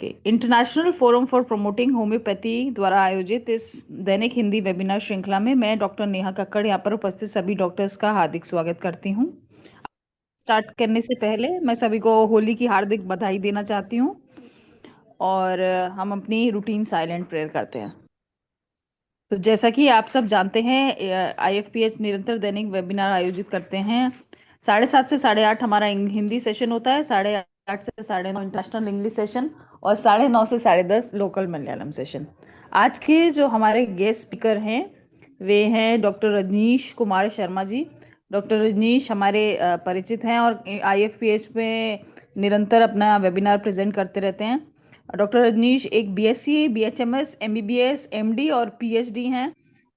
के international forum for promoting homeopathy द्वारा आयोजित इस दैनिक हिंदी वेबिनार श्रृंखला में मैं डॉक्टर नेहा कक्कड़ यहाँ पर उपस्थित सभी डॉक्टर्स का हार्दिक स्वागत करती हूँ। स्टार्ट करने से पहले मैं सभी को होली की हार्दिक बधाई देना चाहती हूँ और हम अपनी रूटीन साइलेंट प्रेयर करते हैं। तो जैसा कि आप सब जानते हैं, आईएफपीएच निरंतर दैनिक वेबिनार आयोजित करते हैं। 7:30 से 8:30 हमारा हिंदी सेशन होता है, 8:30 से 9:30 इंटरनेशनल इंग्लिश सेशन और 9:30 से 10:30 लोकल मलयालम सेशन। आज के जो हमारे गेस्ट स्पीकर हैं वे हैं डॉक्टर रजनीश कुमार शर्मा जी। डॉक्टर रजनीश हमारे परिचित हैं और आईएफपीएच में निरंतर अपना वेबिनार प्रेजेंट करते रहते हैं। डॉक्टर रजनीश एक बीएससी, बीएचएमएस, एमबीबीएस, एमडी और पीएचडी हैं।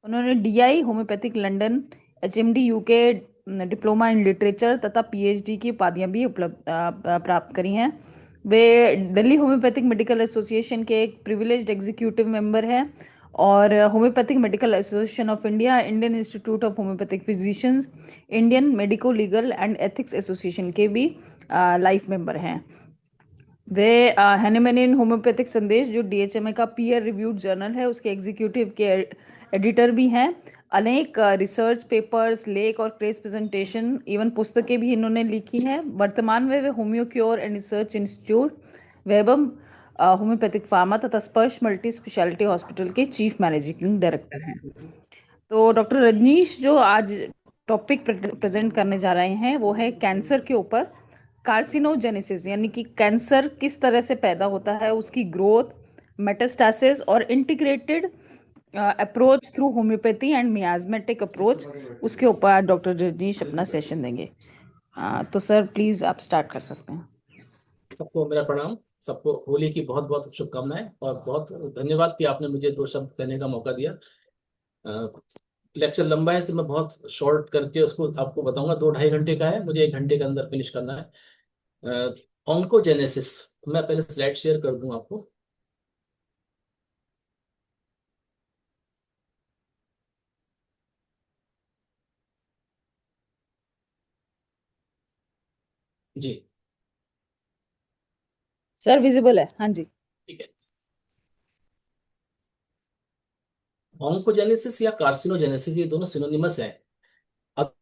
उन्होंने DI homeopathic London, HMD UK, diploma in literature तथा पीएचडी की उपाधियां भी प्राप्त करी हैं। वे दिल्ली होम्योपैथिक मेडिकल एसोसिएशन के एक प्रिविलेज्ड एग्जीक्यूटिव मेंबर हैं और homeopathic medical association of India, Indian institute of homeopathic physicians, Indian medico legal and ethics association के भी लाइफ मेंबर हैं। वे हैनेमेन होम्योपैथिक संदेश जो डीएचएमए का पीयर रिव्यूड जर्नल है उसके एग्जीक्यूटिव के एडिटर भी हैं। अनेक रिसर्च पेपर्स, लेख और प्रेस प्रेजेंटेशन, इवन पुस्तकें भी इन्होंने लिखी हैं। वर्तमान में वे homeo cure and research institute, वेबम होम्योपैथिक फार्मा तथा स्पर्श मल्टी स्पेशलिटी हॉस्पिटल के चीफ मैनेजिंग डायरेक्टर हैं। तो डॉक्टर रजनीश जो आज टॉपिक प्रेजेंट करने जा रहे हैं वो है कैंसर के ऊपर। कार्सिनोजेनेसिस यानी कि कैंसर किस तरह से पैदा होता है, उसकी ग्रोथ, मेटास्टासिस और integrated approach through homeopathy and miasmatic approach, उसके ऊपर डॉक्टर रजनीश अपना सेशन देंगे। तो सर प्लीज आप स्टार्ट कर सकते हैं। सबको मेरा प्रणाम। सबको होली की बहुत बहुत शुभकामनाएं और बहुत धन्यवाद कि आपने मुझे दो शब्द कहने का मौका दिया। लेक्चर लंबा है, इसलिए मैं बहुत शॉर्ट करके उसको आपको बताऊंगा। 2-2.5 घंटे का है, मुझे 1 घंटे के अंदर फिनिश करना है। ऑन्कोजेनेसिस, मैं पहले स्लाइड शेयर कर दूं आपको। जी, सर विजिबल है? हाँ जी। ठीक है। ऑन्कोजेनेसिस या कार्सिनोजेनेसिस ये दोनों सिनोनिमस हैं। अब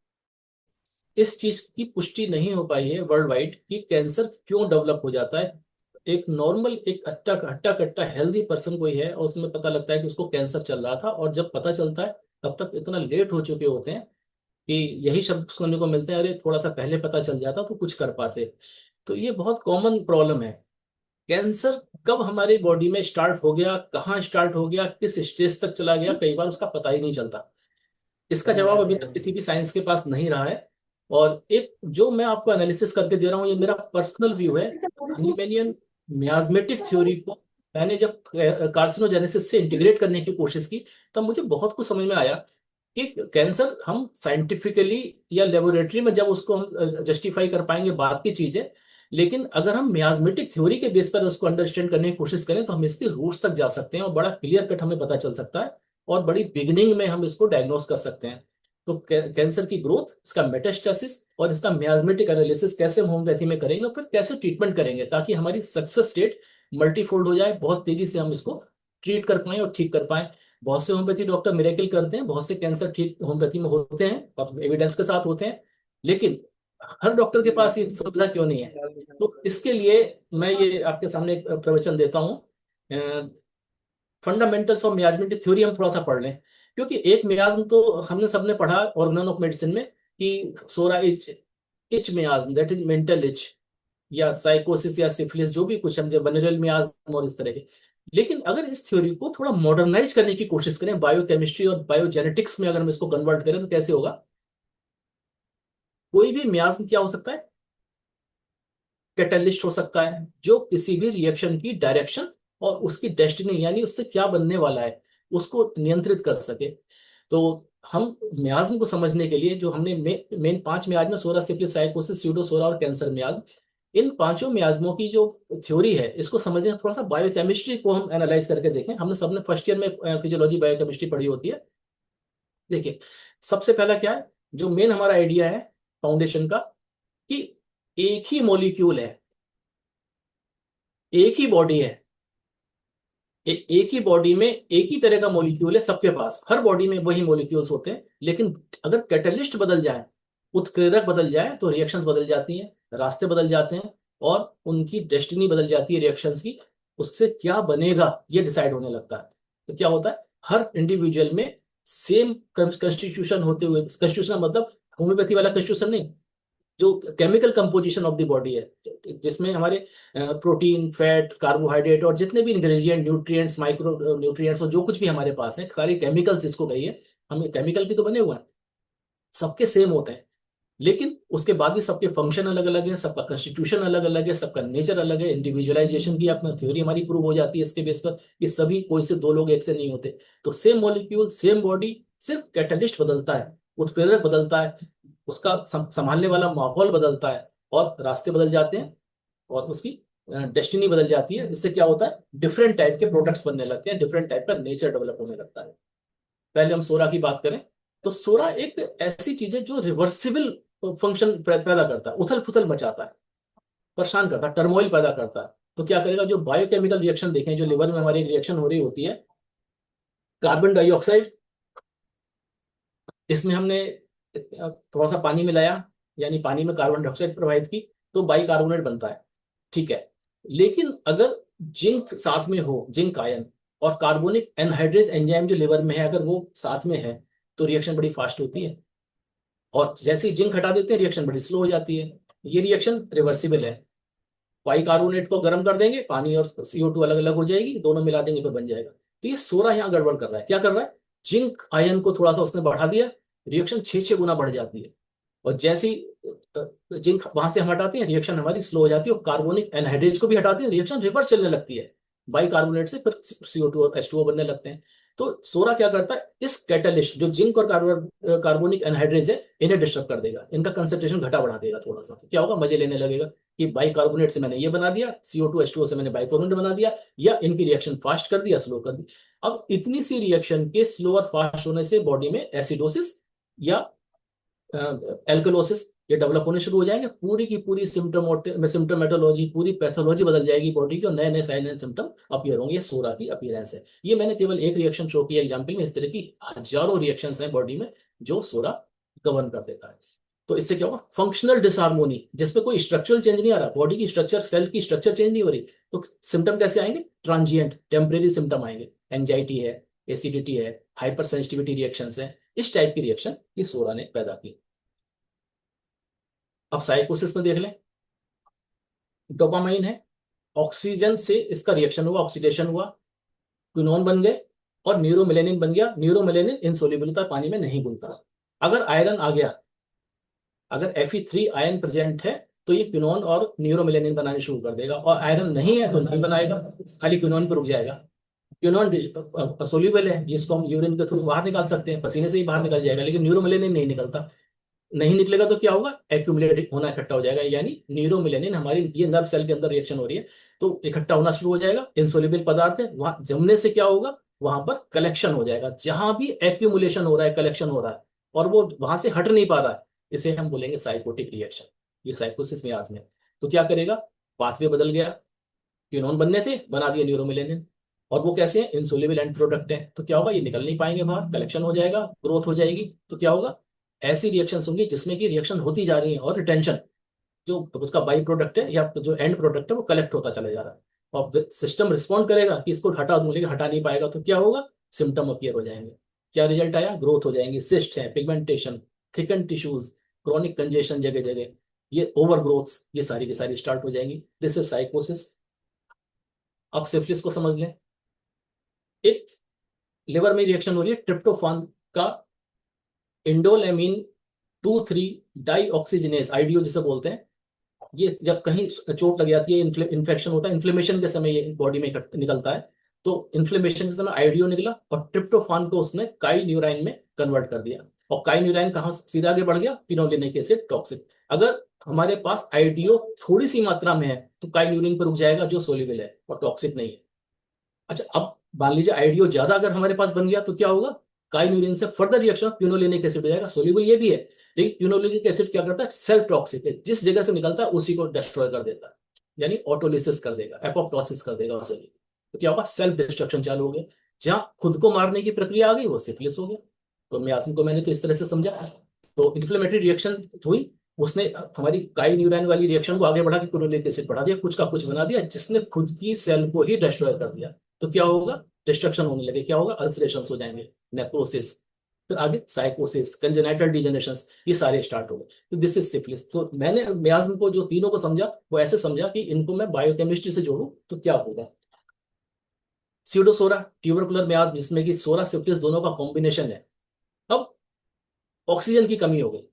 इस चीज की पुष्टि नहीं हो पाई है वर्ल्ड वाइड कि कैंसर क्यों डेवलप हो जाता है। एक नॉर्मल, एक हट्टा हट्टा कट्टा हेल्दी पर्सन कोई है और उसमें पता लगता है कि उसको कैंसर चल रहा था, और जब पता चलता है तब तक इतना लेट हो चुके होते हैं कि यही शब्द सुनने को मिलते हैं, अरे थोड़ा सा पहले पता चल जाता तो कुछ कर पाते। तो ये बहुत कॉमन प्रॉब्लम है। कैंसर कब हमारी बॉडी में स्टार्ट हो गया, कहाँ स्टार्ट हो गया, किस स्टेज तक चला गया, कई बार उसका पता ही नहीं चलता। इसका जवाब अभी तक किसी भी साइंस के पास नहीं रहा है। और एक जो मैं आपको एनालिसिस करके दे रहा हूँ, ये मेरा पर्सनल व्यू है। हनीमेनियन मियाज्मेटिक थ्योरी को मैंने जब कार्सिनोजेनेसिस से इंटीग्रेट करने की कोशिश की, तब मुझे बहुत कुछ समझ में आया कि कैंसर हम साइंटिफिकली या लेबोरेटरी में जब उसको हम जस्टिफाई कर पाएंगे बात की चीज है, लेकिन अगर हम मियाज्मेटिक थ्योरी के बेस पर उसको अंडरस्टैंड करने की कोशिश करें तो हम इसके रूट्स तक जा सकते हैं और बड़ा क्लियर कट हमें पता चल सकता है और बड़ी बिगिनिंग में हम इसको डायग्नोस कर सकते हैं। तो कैंसर की ग्रोथ, इसका मेटास्टेसिस और इसका मियाज्मेटिक एनालिसिस कैसे हम होम्योपैथी में करेंगे और फिर कैसे ट्रीटमेंट करेंगे ताकि हमारी सक्सेस रेट मल्टीफोल्ड हो जाए, बहुत तेजी से हम इसको ट्रीट कर पाए और ठीक कर पाए। बहुत से होम्योपैथी डॉक्टर मिरेकल करते हैं, बहुत से कैंसर ठीक होम्योपैथी में होते हैं और एविडेंस के साथ होते हैं, लेकिन हर डॉक्टर के पास ये सुविधा क्यों नहीं है? तो इसके लिए मैं ये आपके सामने एक प्रवचन देता हूँ। फंडामेंटल्स ऑफ मियाज्मेटिक थ्योरी हम थोड़ा सा पढ़ लें, क्योंकि एक मियाज्म तो हमने सबने पढ़ा ऑर्गेनल ऑफ मेडिसिन में कि psora itch, itch miasm that is mental itch, या साइकोसिस या सिफिलिस, जो भी कुछ समझे, वनरल मियाज्म और इस तरह के। लेकिन अगर इस थ्योरी को थोड़ा मॉडर्नाइज करने की कोशिश करें, बायोकेमिस्ट्री और बायोजेनेटिक्स में अगर हम इसको कन्वर्ट करें तो कैसे होगा? कोई भी मियाज्म क्या हो सकता है? कैटलिस्ट हो सकता है जो किसी भी रिएक्शन की डायरेक्शन और उसकी डेस्टिनी यानी उससे क्या बनने वाला है उसको नियंत्रित कर सके। तो हम मियाज्म को समझने के लिए जो हमने मेन 5 मियाज्म, सोरा, सिफिलिस, साइकोसिस, स्यूडोसोरा और कैंसर मियाज्म, इन पांचों मियाज्मों की जो थ्योरी है इसको समझने थोड़ा सा बायोकेमिस्ट्री को हम एनालाइज करके देखें। हमने सबने फर्स्ट ईयर में फिजियोलॉजी बायोकेमिस्ट्री पढ़ी होती है। देखिए, सबसे पहला क्या है, जो मेन हमारा आइडिया है फाउंडेशन का, कि एक ही मॉलिक्यूल है, एक ही बॉडी है, एक ही बॉडी में एक ही तरह का मॉलिक्यूल है सबके पास, हर बॉडी में वही मॉलिक्यूल्स होते हैं, लेकिन अगर कैटलिस्ट बदल जाए, उत्प्रेरक बदल जाए, तो रिएक्शंस बदल जाती हैं, रास्ते बदल जाते हैं, और उनकी डेस्टिनी बदल जाती है रिएक्शंस की। उससे क्या बनेगा ये डिसाइड होने लगता है। तो क्या होता है, हर इंडिविजुअल में सेम कंस्टिट्यूशन होते हुए, कंस्टिट्यूशन मतलब होम्योपैथी वाला कंस्टिट्यूशन नहीं, जो chemical composition of the body है, जिसमें हमारे प्रोटीन, फैट, कार्बोहाइड्रेट और जितने भी इंग्रेडिएंट, न्यूट्रिएंट्स, माइक्रो न्यूट्रिएंट्स और जो कुछ भी हमारे पास है, सारे केमिकल्स इसको कहिए, हम केमिकल भी तो बने हुए हैं, सबके सेम होते हैं। लेकिन उसके बाद भी सबके फंक्शन अलग अलग है, सबका कॉन्स्टिट्यूशन अलग अलग है, सबका नेचर अलग है। इंडिविजुअलाइजेशन की अपना थ्योरी हमारी प्रूव हो जाती है इसके बेस पर कि सभी, कोई से दो लोग एक से नहीं होते। तो सेम मॉलिक्यूल, सेम बॉडी, सिर्फ कैटलिस्ट बदलता है, उत्प्रेरक बदलता है, उसका संभालने वाला माहौल बदलता है, और रास्ते बदल जाते हैं, और उसकी डेस्टिनी बदल जाती है। इससे क्या होता है, डिफरेंट टाइप के प्रोडक्ट्स बनने लगते हैं, डिफरेंट टाइप का नेचर डेवलप होने लगता है। पहले हम सोरा की बात करें, तो सोरा एक ऐसी चीज है जो रिवर्सिबल फंक्शन पैदा करता है, उथल पुथल मचाता है, परेशान करता है, टर्मोइल पैदा करता है। तो क्या करेगा, जो बायोकेमिकल रिएक्शन देखें, जो लिवर में हमारी रिएक्शन हो रही होती है, कार्बन डाइऑक्साइड, इसमें हमने थोड़ा सा पानी मिलाया, यानी पानी में कार्बन डाइऑक्साइड प्रवाहित की, तो बाइकार्बोनेट बनता है, ठीक है। लेकिन अगर जिंक साथ में हो, जिंक आयन, और कार्बोनिक एनहाइड्रेज एंजाइम जो लिवर में है, अगर वो साथ में है, तो रिएक्शन बड़ी फास्ट होती है। और जैसे ही जिंक हटा देते हैं, रिएक्शन बड़ी स्लो हो जाती है। ये रिएक्शन रिवर्सिबल है। बाइकार्बोनेट को गर्म कर देंगे, पानी और CO2 अलग अलग हो जाएगी, दोनों मिला देंगे, फिर बन जाएगा। तो ये सोरा यहाँ गड़बड़ कर रहा है। क्या कर रहा है, जिंक आयन को थोड़ा सा उसने बढ़ा दिया, रिएक्शन 6-6 गुना बढ़ जाती है। और जैसे ही जिंक वहां से हम हटाते हैं, रिएक्शन हमारी स्लो हो जाती है, और कार्बोनिक एनहाइड्रेज को भी हटाते हैं, रिएक्शन रिवर्स चलने लगती है, बाइकार्बोनेट से फिर CO2 और H2O बनने लगते हैं। तो सोरा क्या करता है, इस कैटलिस्ट जो जिंक और कार्बोनिक एनहाइड्रेज है, इन्हें डिस्टर्ब कर देगा, इनका कंसेंट्रेशन घटा बढ़ा देगा थोड़ा सा। तो क्या होगा, मजे लेने लगेगा कि बाइकार्बोनेट से मैंने ये बना दिया, CO2 H2O से मैंने बाइकार्बोनेट बना दिया, या इनकी रिएक्शन फास्ट कर दिया, स्लो कर दी। अब इतनी सी रिएक्शन के स्लो और फास्ट होने से बॉडी में एसिडोसिस या एल्कलोसिस ये डेवलप होने शुरू हो जाएंगे। पूरी की पूरी सिम्टोमेटोलॉजी, पूरी पैथोलॉजी बदल जाएगी बॉडी की, और नए नए साइन एंड सिम्टम अपीयर होंगे। ये सोरा की अपीयरेंस है। ये मैंने केवल एक रिएक्शन शो किया एग्जाम्पल में, इस तरह की हजारों रिएक्शंस हैं बॉडी में जो सोरा गवर्न कर देता है। तो इससे क्या होगा, फंक्शनल डिसहार्मोनी, जिसमें कोई स्ट्रक्चरल चेंज नहीं आ रहा, बॉडी की स्ट्रक्चर, सेल की स्ट्रक्चर चेंज नहीं हो रही, तो सिम्टम कैसे आएंगे, ट्रांजिएंट, टेम्परेरी सिम्टम आएंगे। एंजाइटी है, एसिडिटी है, हाइपर सेंसिटिविटी रिएक्शंस है, इस टाइप की रिएक्शन ये सोरा ने पैदा की। अब साइकोसिस में देख लें, डोपामाइन है, ऑक्सीजन से इसका रिएक्शन हुआ, ऑक्सीडेशन हुआ, क्विनोन बन गए, और न्यूरोमेलेनिन बन गया। न्यूरोमेलेनिन इनसोल्युबल होता है, पानी में नहीं घुलता। अगर आयरन आ गया, अगर Fe3 आयन प्रेजेंट है, तो ये क्विनोन और न्यूरोमेलेनिन बनाने शुरू कर देगा, और आयरन नहीं है तो नहीं बनाएगा, खाली क्विनोन पर रुक जाएगा। क्विनोन सोल्यूबल है, जिसको हम यूरिन के थ्रू बाहर निकाल सकते हैं, पसीने से ही बाहर निकल जाएगा, लेकिन न्यूरोमेलेनिन नहीं निकलता। नहीं निकलेगा तो क्या होगा, एक्यूमुलेट होना, इकट्ठा हो जाएगा, यानी न्यूरोमिलेनिन, हमारी ये नर्व सेल के अंदर रिएक्शन हो रही है, तो इकट्ठा होना शुरू हो जाएगा। इंसोल्युबल पदार्थ है, वहां जमने से क्या होगा, वहां पर कलेक्शन हो जाएगा। जहां भी एक्यूमुलेशन हो रहा है, कलेक्शन हो रहा है, और वो वहां से हट नहीं पा रहा है, इसे हम बोलेंगे साइकोटिक रिएक्शन। ये साइकोसिस में आज में। तो क्या करेगा, पाथवे बदल गया, क्विनोन बनने थे, बना दिए न्यूरोमिलेनिन, और वो कैसे हैं, इंसोल्युबल एंड प्रोडक्ट है। तो क्या होगा, ये निकल नहीं पाएंगे बाहर, कलेक्शन हो जाएगा, ग्रोथ हो जाएगी। तो क्या होगा, ऐसी रिएक्शंस होंगी जिसमें कि रिएक्शन होती जा रही है, और रिटेंशन, जो उसका बाई प्रोडक्ट है या जो एंड प्रोडक्ट है, वो कलेक्ट होता चला जा रहा है। और सिस्टम रिस्पॉन्ड करेगा कि इसको हटा दूं, लेकिन हटा नहीं पाएगा, तो क्या होगा, सिम्टम अपीयर हो जाएंगे। क्या रिजल्ट आया, ग्रोथ हो जाएंगी, सिस्ट है, pigmentation, thicken tissues, chronic congestion जगह जगह, ये ओवर ग्रोथ्स, ये सारी की सारी स्टार्ट हो जाएंगी। This is sycosis. अब सिफिलिस को समझ लें। एक लिवर में रिएक्शन हो रही है ट्रिप्टोफान का इंडोलेमिन 2,3 डाई ऑक्सीजनेस, आईडीओ जिसे बोलते हैं। ये जब कहीं चोट लग जाती है, इन्फेक्शन होता है, इन्फ्लेमेशन के समय ये बॉडी में निकलता है। तो इन्फ्लेमेशन के समय आईडीओ निकला, और ट्रिप्टोफान को उसने काई न्यूराइन में कन्वर्ट कर दिया, और काई न्यूराइन कहाँ सीधा आगे बढ़ गया, फिनोलिनिक एसिड टॉक्सिक। अगर हमारे पास आईडीओ थोड़ी सी मात्रा में है, तो काई न्यूरिन पर रुक जाएगा, जो सोल्यूबल है और टॉक्सिक नहीं है। अच्छा, अब मान लीजिए आईडीओ ज्यादा अगर हमारे पास बन गया, तो क्या होगा, काइन्यूरिन से फर्दर रिएक्शन क्विनोलिनिक एसिड हो जाएगा। सोल्यूबल ये भी है, लेकिन क्विनोलिनिक एसिड क्या करता है, सेल्फ टॉक्सिक है, जिस जगह से निकलता है उसी को डिस्ट्रॉय कर देता है, यानी ऑटोलिसिस कर देगा, एपोप्टोसिस कर देगा उसे। तो क्या होगा, सेल्फ डिस्ट्रक्शन चालू हो गया। जहां खुद को मारने की प्रक्रिया आ गई वो सिफिलिस हो गया। तो मियासिन को मैंने तो इस तरह से समझा। तो इन्फ्लेमेटरी रिएक्शन हुई, उसने हमारी काई न्यूरॉन वाली रिएक्शन को आगे बढ़ा के क्रोनिक एसिड बढ़ा दिया, कुछ का कुछ बना दिया, जिसने खुद की सेल को ही डिस्ट्रॉय कर दिया। तो क्या होगा, डिस्ट्रक्शन होने लगे, क्या होगा, अल्सरेशन हो जाएंगे, नेक्रोसिस, फिर आगे साइकोसिस, कंजेनाइटल डिजेनरेशन, ये सारे स्टार्ट हो गए। तो दिस इज सिफिलिस। तो मैंने मियाज्म को जो तीनों को समझा वो ऐसे समझा कि इनको मैं बायोकेमिस्ट्री से जोड़ूं तो क्या होगा। सीडोसोरा ट्यूबरकुलर मियाज्म, जिसमें कि सोरा सिफिलिस दोनों का कॉम्बिनेशन है। अब ऑक्सीजन की कमी हो गई,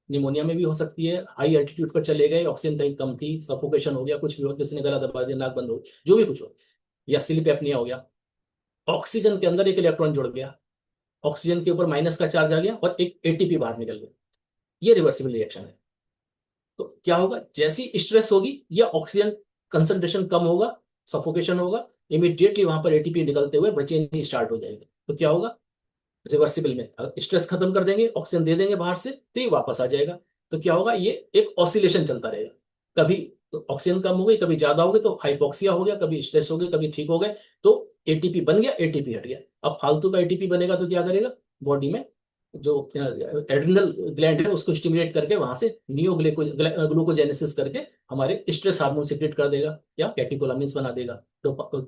निमोनिया में भी हो सकती है, हाई एल्टीट्यूड पर चले गए, ऑक्सीजन कहीं कम थी, सफोकेशन हो गया, कुछ भी हो, किसी ने गला दबा दिया, नाक बंद हो गई, जो भी कुछ हो, या स्लीप एपनिया हो गया। ऑक्सीजन के अंदर एक इलेक्ट्रॉन जुड़ गया, ऑक्सीजन के ऊपर माइनस का चार्ज आ गया और एक एटीपी बाहर निकल गया। ये रिवर्सिबल रिएक्शन है। तो क्या होगा, जैसी स्ट्रेस होगी या ऑक्सीजन कंसंट्रेशन कम होगा, सफोकेशन होगा, इमीडिएटली वहां पर एटीपी निकलते हुए बचेनी स्टार्ट हो जाएगी। तो क्या होगा, रिवर्सिबल में स्ट्रेस खत्म कर देंगे, ऑक्सीजन दे देंगे बाहर से, तो ये वापस आ जाएगा। तो क्या होगा, ये एक ऑसिलेशन चलता रहेगा। कभी तो ऑक्सीजन कम हो गई, कभी ज्यादा हो गई तो हाइपोक्सिया हो गया, कभी स्ट्रेस हो गई, कभी ठीक हो गए, तो एटीपी बन गया, एटीपी हट गया। अब फालतू का एटीपी बनेगा तो क्या करेगा, बॉडी में जो एड्रिनल ग्लैंड है उसको स्टिमुलेट करके वहां से नियो ग्लूकोजेनेसिस करके हमारे स्ट्रेस हार्मोन सिक्रेट कर देगा, या कैटेकोलामिन्स बना देगा। तो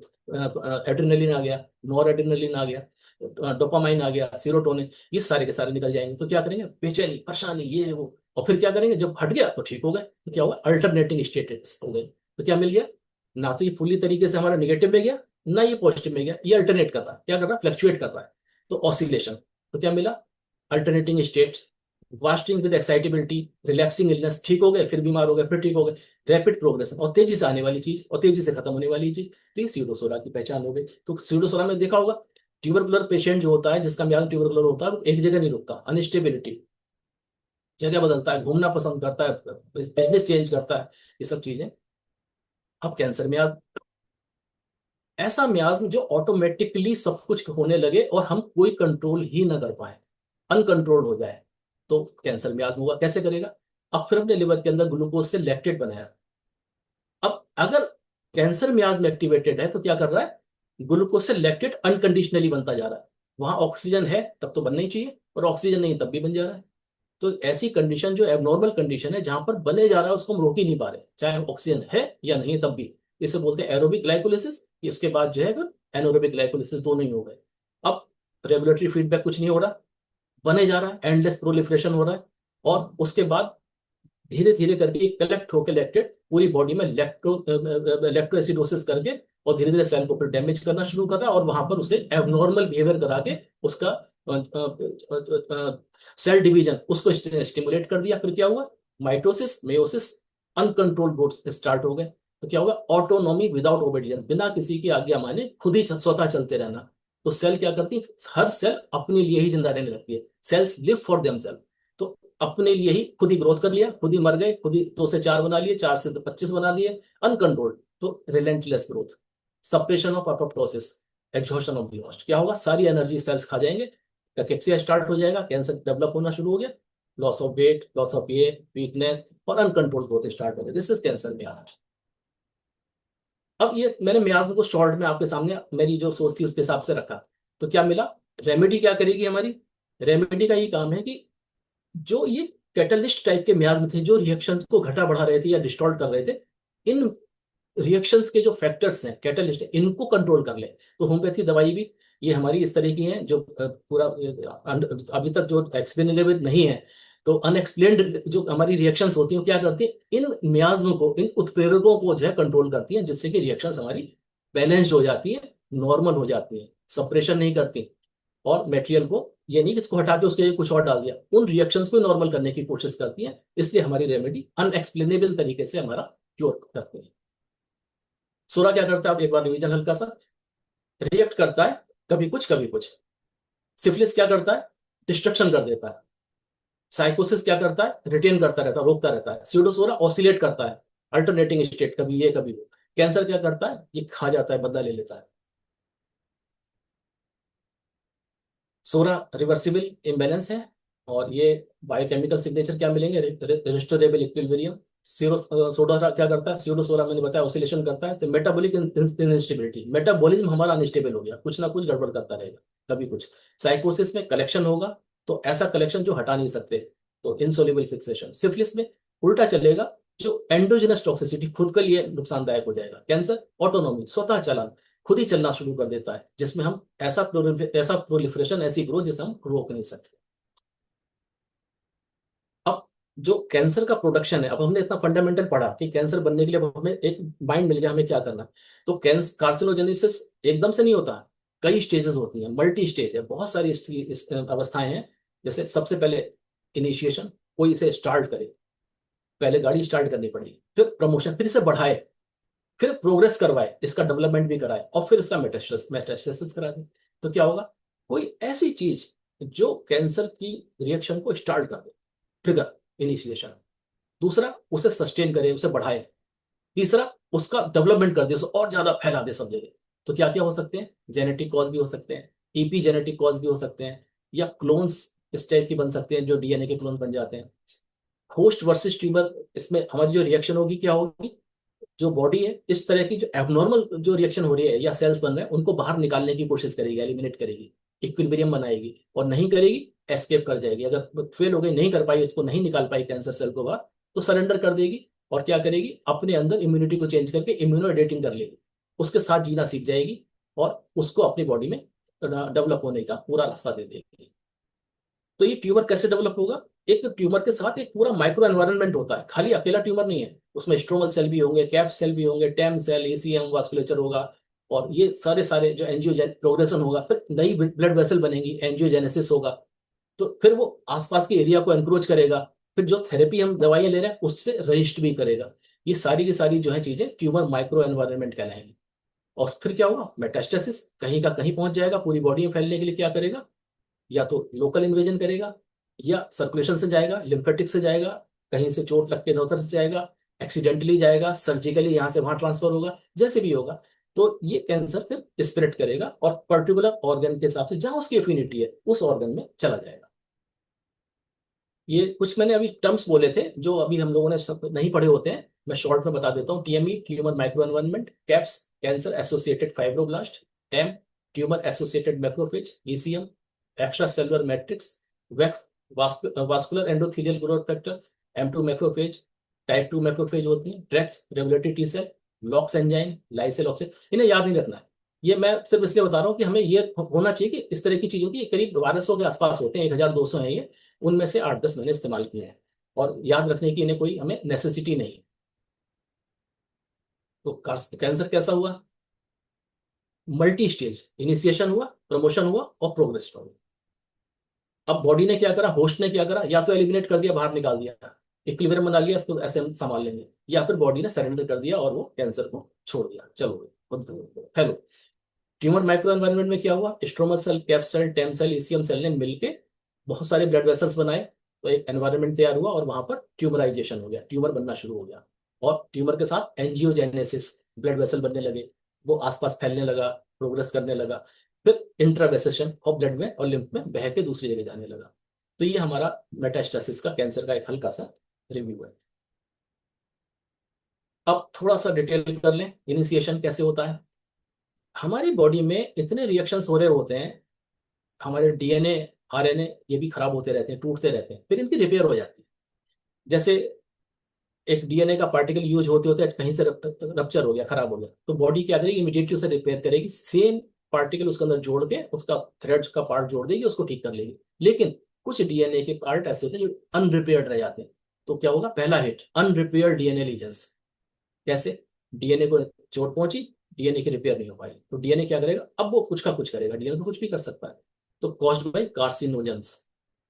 एड्रिनलिन आ गया, नॉर एड्रिनलिन आ गया, डोपामाइन आ गया, सीरोटोनिन, ये सारे के सारे निकल जाएंगे। तो क्या करेंगे, बेचैनी, परेशानी, ये वो, और फिर क्या करेंगे, जब हट गया तो ठीक हो गए, तो क्या होगा, अल्टरनेटिंग स्टेटस हो गए। तो क्या मिल गया, ना तो ये फुली तरीके से हमारा निगेटिव में गया, ना ये पॉजिटिव में गया, ये अल्टरनेट कर रहा है, क्या कर रहा है, फ्लक्चुएट कर रहा है। तो ऑसिलेशन। तो क्या मिला, alternating states, wasting with excitability, relapsing illness, ठीक हो गए फिर बीमार हो गए फिर ठीक हो गए, रैपिड प्रोग्रेशन, और तेजी से आने वाली चीज और तेजी से खत्म होने वाली चीज। तो ये सीडोसोरा की पहचान हो गई। तो सीडोसोरा में देखा होगा, ट्यूबरकुलर पेशेंट जो होता है, जिसका मियाज ट्यूबरकुलर होता है, वो एक जगह नहीं रुकता, अनस्टेबिलिटी, जगह बदलता है, घूमना पसंद करता है, बिजनेस चेंज करता है, ये सब चीजें। अब कैंसर मियाज, ऐसा मियाज जो ऑटोमेटिकली सब कुछ होने लगे और हम कोई कंट्रोल ही ना कर पाए, अनकंट्रोल्ड हो जाए, तो कैंसर मियाज होगा। कैसे करेगा, अब फिर अपने लिवर के अंदर ग्लूकोज से लैक्टेट बनाया। अब अगर कैंसर मियाज में एक्टिवेटेड है तो क्या कर रहा है, ग्लूकोज से लैक्टेट अनकंडीशनली बनता जा रहा है। वहां ऑक्सीजन है तब तो बनना ही चाहिए, और ऑक्सीजन नहीं तब भी बन जा रहा है। तो ऐसी कंडीशन जो एबनॉर्मल कंडीशन है, जहां पर बने जा रहा है, उसको हम रोक ही नहीं पा रहे, चाहे ऑक्सीजन है या नहीं तब भी। इसे बोलते हैं एरोबिक ग्लाइकोलिसिस। इसके बाद जो है फिर एनोरोबिक ग्लाइकोलिसिस, दोनों ही हो गए। अब रेगुलेटरी फीडबैक कुछ नहीं हो रहा, बने जा रहा है, एंडलेस प्रोलिफरेशन हो रहा है, और उसके बाद धीरे धीरे करके कलेक्ट होकर लैक्टेट पूरी बॉडी में लैक्टोएसिडोसिस करके, और धीरे धीरे सेल को फिर डैमेज करना शुरू कर रहा है, और वहां पर उसे एबनॉर्मल बिहेवियर करा के उसका सेल डिवीजन उसको स्टिमुलेट कर दिया। फिर क्या हुआ, mitosis, meiosis, uncontrolled growth start हो गए। तो क्या होगा, ऑटोनॉमी विदाउट ओबेडियंस, बिना किसी की आज्ञा माने खुद ही स्वतः चलते रहना। तो सेल क्या करती है, हर सेल अपने लिए ही जिंदा रहने लगती है, सेल्स लिव फॉर देमसेल्फ। तो अपने लिए ही खुद ही ग्रोथ कर लिया, खुद ही मर गए, खुद ही 2 से 4 बना लिए, 4 से 25 बना लिए, अनकंट्रोल्ड। तो relentless growth, suppression of apoptosis, exhaustion of the host, क्या होगा, सारी एनर्जी सेल्स खा जाएंगे, कैकेक्सिया स्टार्ट हो जाएगा, कैंसर डेवलप होना शुरू हो गया, loss of weight, loss of ये वीकनेस, और अनकंट्रोल्ड ग्रोथ स्टार्ट हो गया। This is cancer miasm. अब ये मैंने मियाज को शॉर्ट में आपके सामने मेरी जो सोच थी उसके हिसाब से रखा। तो क्या मिला, रेमेडी क्या करेगी हमारी, रेमेडी का ये काम है कि जो ये कैटलिस्ट टाइप के मियाज में थे, जो रिएक्शंस को घटा बढ़ा रहे थे या डिस्टॉर्ट कर रहे थे, इन रिएक्शंस के जो फैक्टर्स हैं, कैटलिस्ट, इनको कंट्रोल कर ले। तो होम्योपैथी दवाई भी ये हमारी इस तरह की है, जो पूरा अभी तक जो एक्सप्लेनेबल नहीं है। तो अनएक्सप्लेन्ड जो हमारी रिएक्शंस होती हैं, क्या करती है, इन मियाज्म को, इन उत्प्रेरकों को जो है कंट्रोल करती हैं, जिससे कि रिएक्शंस हमारी बैलेंस्ड हो जाती है, नॉर्मल हो जाती है, सप्रेशन नहीं करती। और मटेरियल को, ये नहीं कि इसको हटा के उसके लिए कुछ और डाल दिया, उन रिएक्शंस को नॉर्मल करने की कोशिश करती है। इसलिए हमारी रेमेडी अनएक्सप्लेनेबल तरीके से हमारा क्योर करते हैं। सोरा क्या करता है, अब एक बार रिवीजन हल्का सा, रिएक्ट करता है, कभी कुछ कभी कुछ। सिफिलिस क्या करता है, डिस्ट्रक्शन कर देता है। साइकोसिस क्या करता है, रिटेन करता रहता है, रोकता रहता है। स्यूडोसोरा ऑसिलेट करता है, अल्टरनेटिंग स्टेट, कभी ये कभी वो। कैंसर क्या करता है, ये खा जाता है, बदला ले लेता है। सोरा रिवर्सिबल इम्बेलेंस है, और ये बायोकेमिकल सिग्नेचर क्या मिलेंगे, रेस्टोरेबल इक्विलिब्रियम, सीरो सोडा क्या करता है, सीरो सोडा मैंने बताया ऑसिलेशन करता है। तो मेटाबॉलिक इनस्टेबिलिटी, मेटाबॉलिज्म हमारा अनस्टेबल हो गया, कुछ ना कुछ गड़बड़ करता रहेगा कभी कुछ। साइकोसिस में कलेक्शन होगा, तो ऐसा कलेक्शन जो हटा नहीं सकते, तो इनसोल्युबल फिक्सेशन। सिफिलिस में उल्टा चलेगा, जो एंडोजेनस टॉक्सिसिटी खुद के लिए नुकसानदायक हो जाएगा। कैंसर ऑटोनॉमी, स्वतः चलन, खुद ही चलना शुरू कर देता है, जिसमें हम ऐसा प्रोलिफरेशन, ऐसी ग्रोथ जिसे हम रोक नहीं सकते। अब जो कैंसर का प्रोडक्शन है, अब हमने इतना फंडामेंटल पढ़ा कि कैंसर बनने के लिए अब हमें एक माइंड मिल गया हमें क्या करना है। तो कैंसर कार्सिनोजेनेसिस एकदम से नहीं होता, कई स्टेजेस होती हैं, मल्टी स्टेज है, बहुत सारी अवस्थाएं हैं। जैसे सबसे पहले इनिशिएशन, कोई इसे स्टार्ट करे, पहले गाड़ी स्टार्ट करनी पड़ेगी, फिर प्रमोशन, फिर इसे बढ़ाए, फिर प्रोग्रेस करवाए, इसका डेवलपमेंट भी कराए, और फिर इसका मेटास्टेसिस करा दे। तो क्या होगा, कोई ऐसी चीज जो कैंसर की रिएक्शन को स्टार्ट कर दे, ट्रिगर, इनिशिएशन। दूसरा, उसे सस्टेन करे, उसे बढ़ाए। तीसरा, उसका डेवलपमेंट कर दे, उसे और ज्यादा फैला दे सब जगह। तो क्या क्या हो सकते हैं, जेनेटिक कॉज भी हो सकते हैं, ईपी जेनेटिक कॉज भी हो सकते हैं, या क्लोन्स इस टाइप की बन सकते हैं, जो डीएनए के क्लोन बन जाते हैं। होस्ट वर्सेस ट्यूमर, इसमें हमारी जो रिएक्शन होगी क्या होगी, जो बॉडी है इस तरह की जो एबनॉर्मल जो रिएक्शन हो रही है या सेल्स बन रहे हैं, उनको बाहर निकालने की कोशिश करेगी, एलिमिनेट करेगी, इक्विलिब्रियम बनाएगी। और नहीं करेगी, एस्केप कर जाएगी। अगर फेल हो गई, नहीं कर पाई, इसको नहीं निकाल पाई कैंसर सेल को बाहर, तो सरेंडर कर देगी। और क्या करेगी, अपने अंदर इम्यूनिटी को चेंज करके इम्यूनो एडिटिंग कर लेगी, उसके साथ जीना सीख जाएगी, और उसको अपनी बॉडी में डेवलप होने का पूरा रास्ता दे देगी। तो ये ट्यूमर कैसे डेवलप होगा, एक ट्यूमर के साथ एक पूरा माइक्रो एनवायरनमेंट होता है, खाली अकेला ट्यूमर नहीं है, उसमें स्ट्रोमल सेल भी होंगे, कैप सेल भी होंगे, टेम सेल, एसीएम, वास्कुलेचर होगा, और ये सारे सारे जो एंजियोजेन प्रोग्रेशन होगा, फिर नई ब्लड वेसल बनेगी, एंजियोजेनेसिस होगा। तो फिर वो आसपास के एरिया को एनक्रोच करेगा, फिर जो थेरेपी हम दवाइयां ले रहे हैं उससे रजिस्ट भी करेगा। ये सारी की सारी जो है चीजें ट्यूमर माइक्रो एनवायरनमेंट कहलाएंगी। और फिर क्या होगा, मेटास्टेसिस, कहीं का कहीं पहुंच जाएगा, पूरी बॉडी में फैलने के लिए क्या करेगा, या तो लोकल इन्वेजन करेगा, या सर्कुलेशन से जाएगा, लिम्फेटिक से जाएगा, कहीं से चोट लग के नौतर से जाएगा, एक्सीडेंटली जाएगा, सर्जिकली यहां से वहां ट्रांसफर होगा, जैसे भी होगा। तो ये कैंसर फिर स्प्रेड करेगा, और पर्टिकुलर ऑर्गन के हिसाब से जहां उसकी एफिनिटी है उस ऑर्गन में चला जाएगा। ये कुछ मैंने अभी टर्म्स बोले थे जो अभी हम लोगों ने सब नहीं पढ़े होते हैं, मैं शॉर्ट में बता देता हूँ। TME, tumour micro environment. Caps, cancer associated fibroblast. TAM, tumour associated macrophage. ECM, extra cellular matrix. Vascular endothelial growth factor. M2 macrophage, type 2 macrophage होती है। Tregs, regulatory T cell. LOX enzyme, lysyl oxygen. इन्हें याद नहीं रखना है, ये मैं सिर्फ इसलिए बता रहा हूँ कि हमें ये होना चाहिए कि इस तरह की चीजों की करीब 1200 के आसपास होते हैं, 1200 है ये, उनमें से 8-10 मैंने इस्तेमाल किए हैं, और याद रखने की इन्हें कोई हमें नेसेसिटी नहीं। तो कैंसर कैसा हुआ, मल्टी स्टेज, इनिशिएशन हुआ, प्रमोशन हुआ, और प्रोग्रेस हुआ। अब बॉडी ने क्या करा, होस्ट ने क्या करा, या तो एलिमिनेट कर दिया, बाहर निकाल दिया, इक्विलिब्रियम बना लिया, इसको ऐसे हम संभाल लेंगे, या फिर बॉडी ने सरेंडर कर दिया और वो कैंसर को छोड़ दिया, चलो हेलो। ट्यूमर माइक्रो एनवायरनमेंट में क्या हुआ, स्ट्रोमल सेल, कैप सेल, टेम सेल, ईसीएम सेल ने मिलके बहुत सारे ब्लड वेसल्स बनाए, तो एक एनवायरनमेंट तैयार हुआ, और वहां पर ट्यूमराइजेशन हो गया, ट्यूमर बनना शुरू हो गया। और ट्यूमर के साथ एंजियोजेनेसिस, ब्लड वेसल बनने लगे, वो आसपास फैलने लगा, प्रोग्रेस करने लगा, फिर इंट्रावेसेशन ऑफ ब्लड में और लिम्फ में बह के दूसरी जगह जाने लगा। तो ये हमारा मेटास्टेसिस का कैंसर का एक हल्का सा रिव्यू है। अब थोड़ा सा डिटेल कर लें, इनिशिएशन कैसे होता है। हमारी बॉडी में इतने रिएक्शंस हो रहे होते हैं, हमारे डीएनए, आरएनए, ये भी खराब होते रहते हैं, टूटते रहते हैं, फिर इनकी रिपेयर हो जाती है। जैसे एक डीएनए का पार्टिकल यूज होते होते कहीं से रप्चर हो गया, खराब हो गया, तो बॉडी क्या करेगी, इमीडिएटली उसे रिपेयर करेगी, सेम पार्टिकल उसके अंदर जोड़ के, उसका थ्रेड्स का पार्ट जोड़ देगी, उसको ठीक कर लेगी। लेकिन कुछ डीएनए के पार्ट ऐसे होते हैं जो अनरिपेयर्ड रह जाते हैं। तो क्या होगा, पहला हिट, अनरिपेयर्ड डीएनए लीजन्स। कैसे, डीएनए को चोट पहुंची, डीएनए की रिपेयर नहीं हो पाई, तो डीएनए क्या करेगा, अब वो कुछ का कुछ करेगा, डीएनए तो कुछ भी कर सकता है। तो कॉज्ड बाय कार्सिनोजेंस,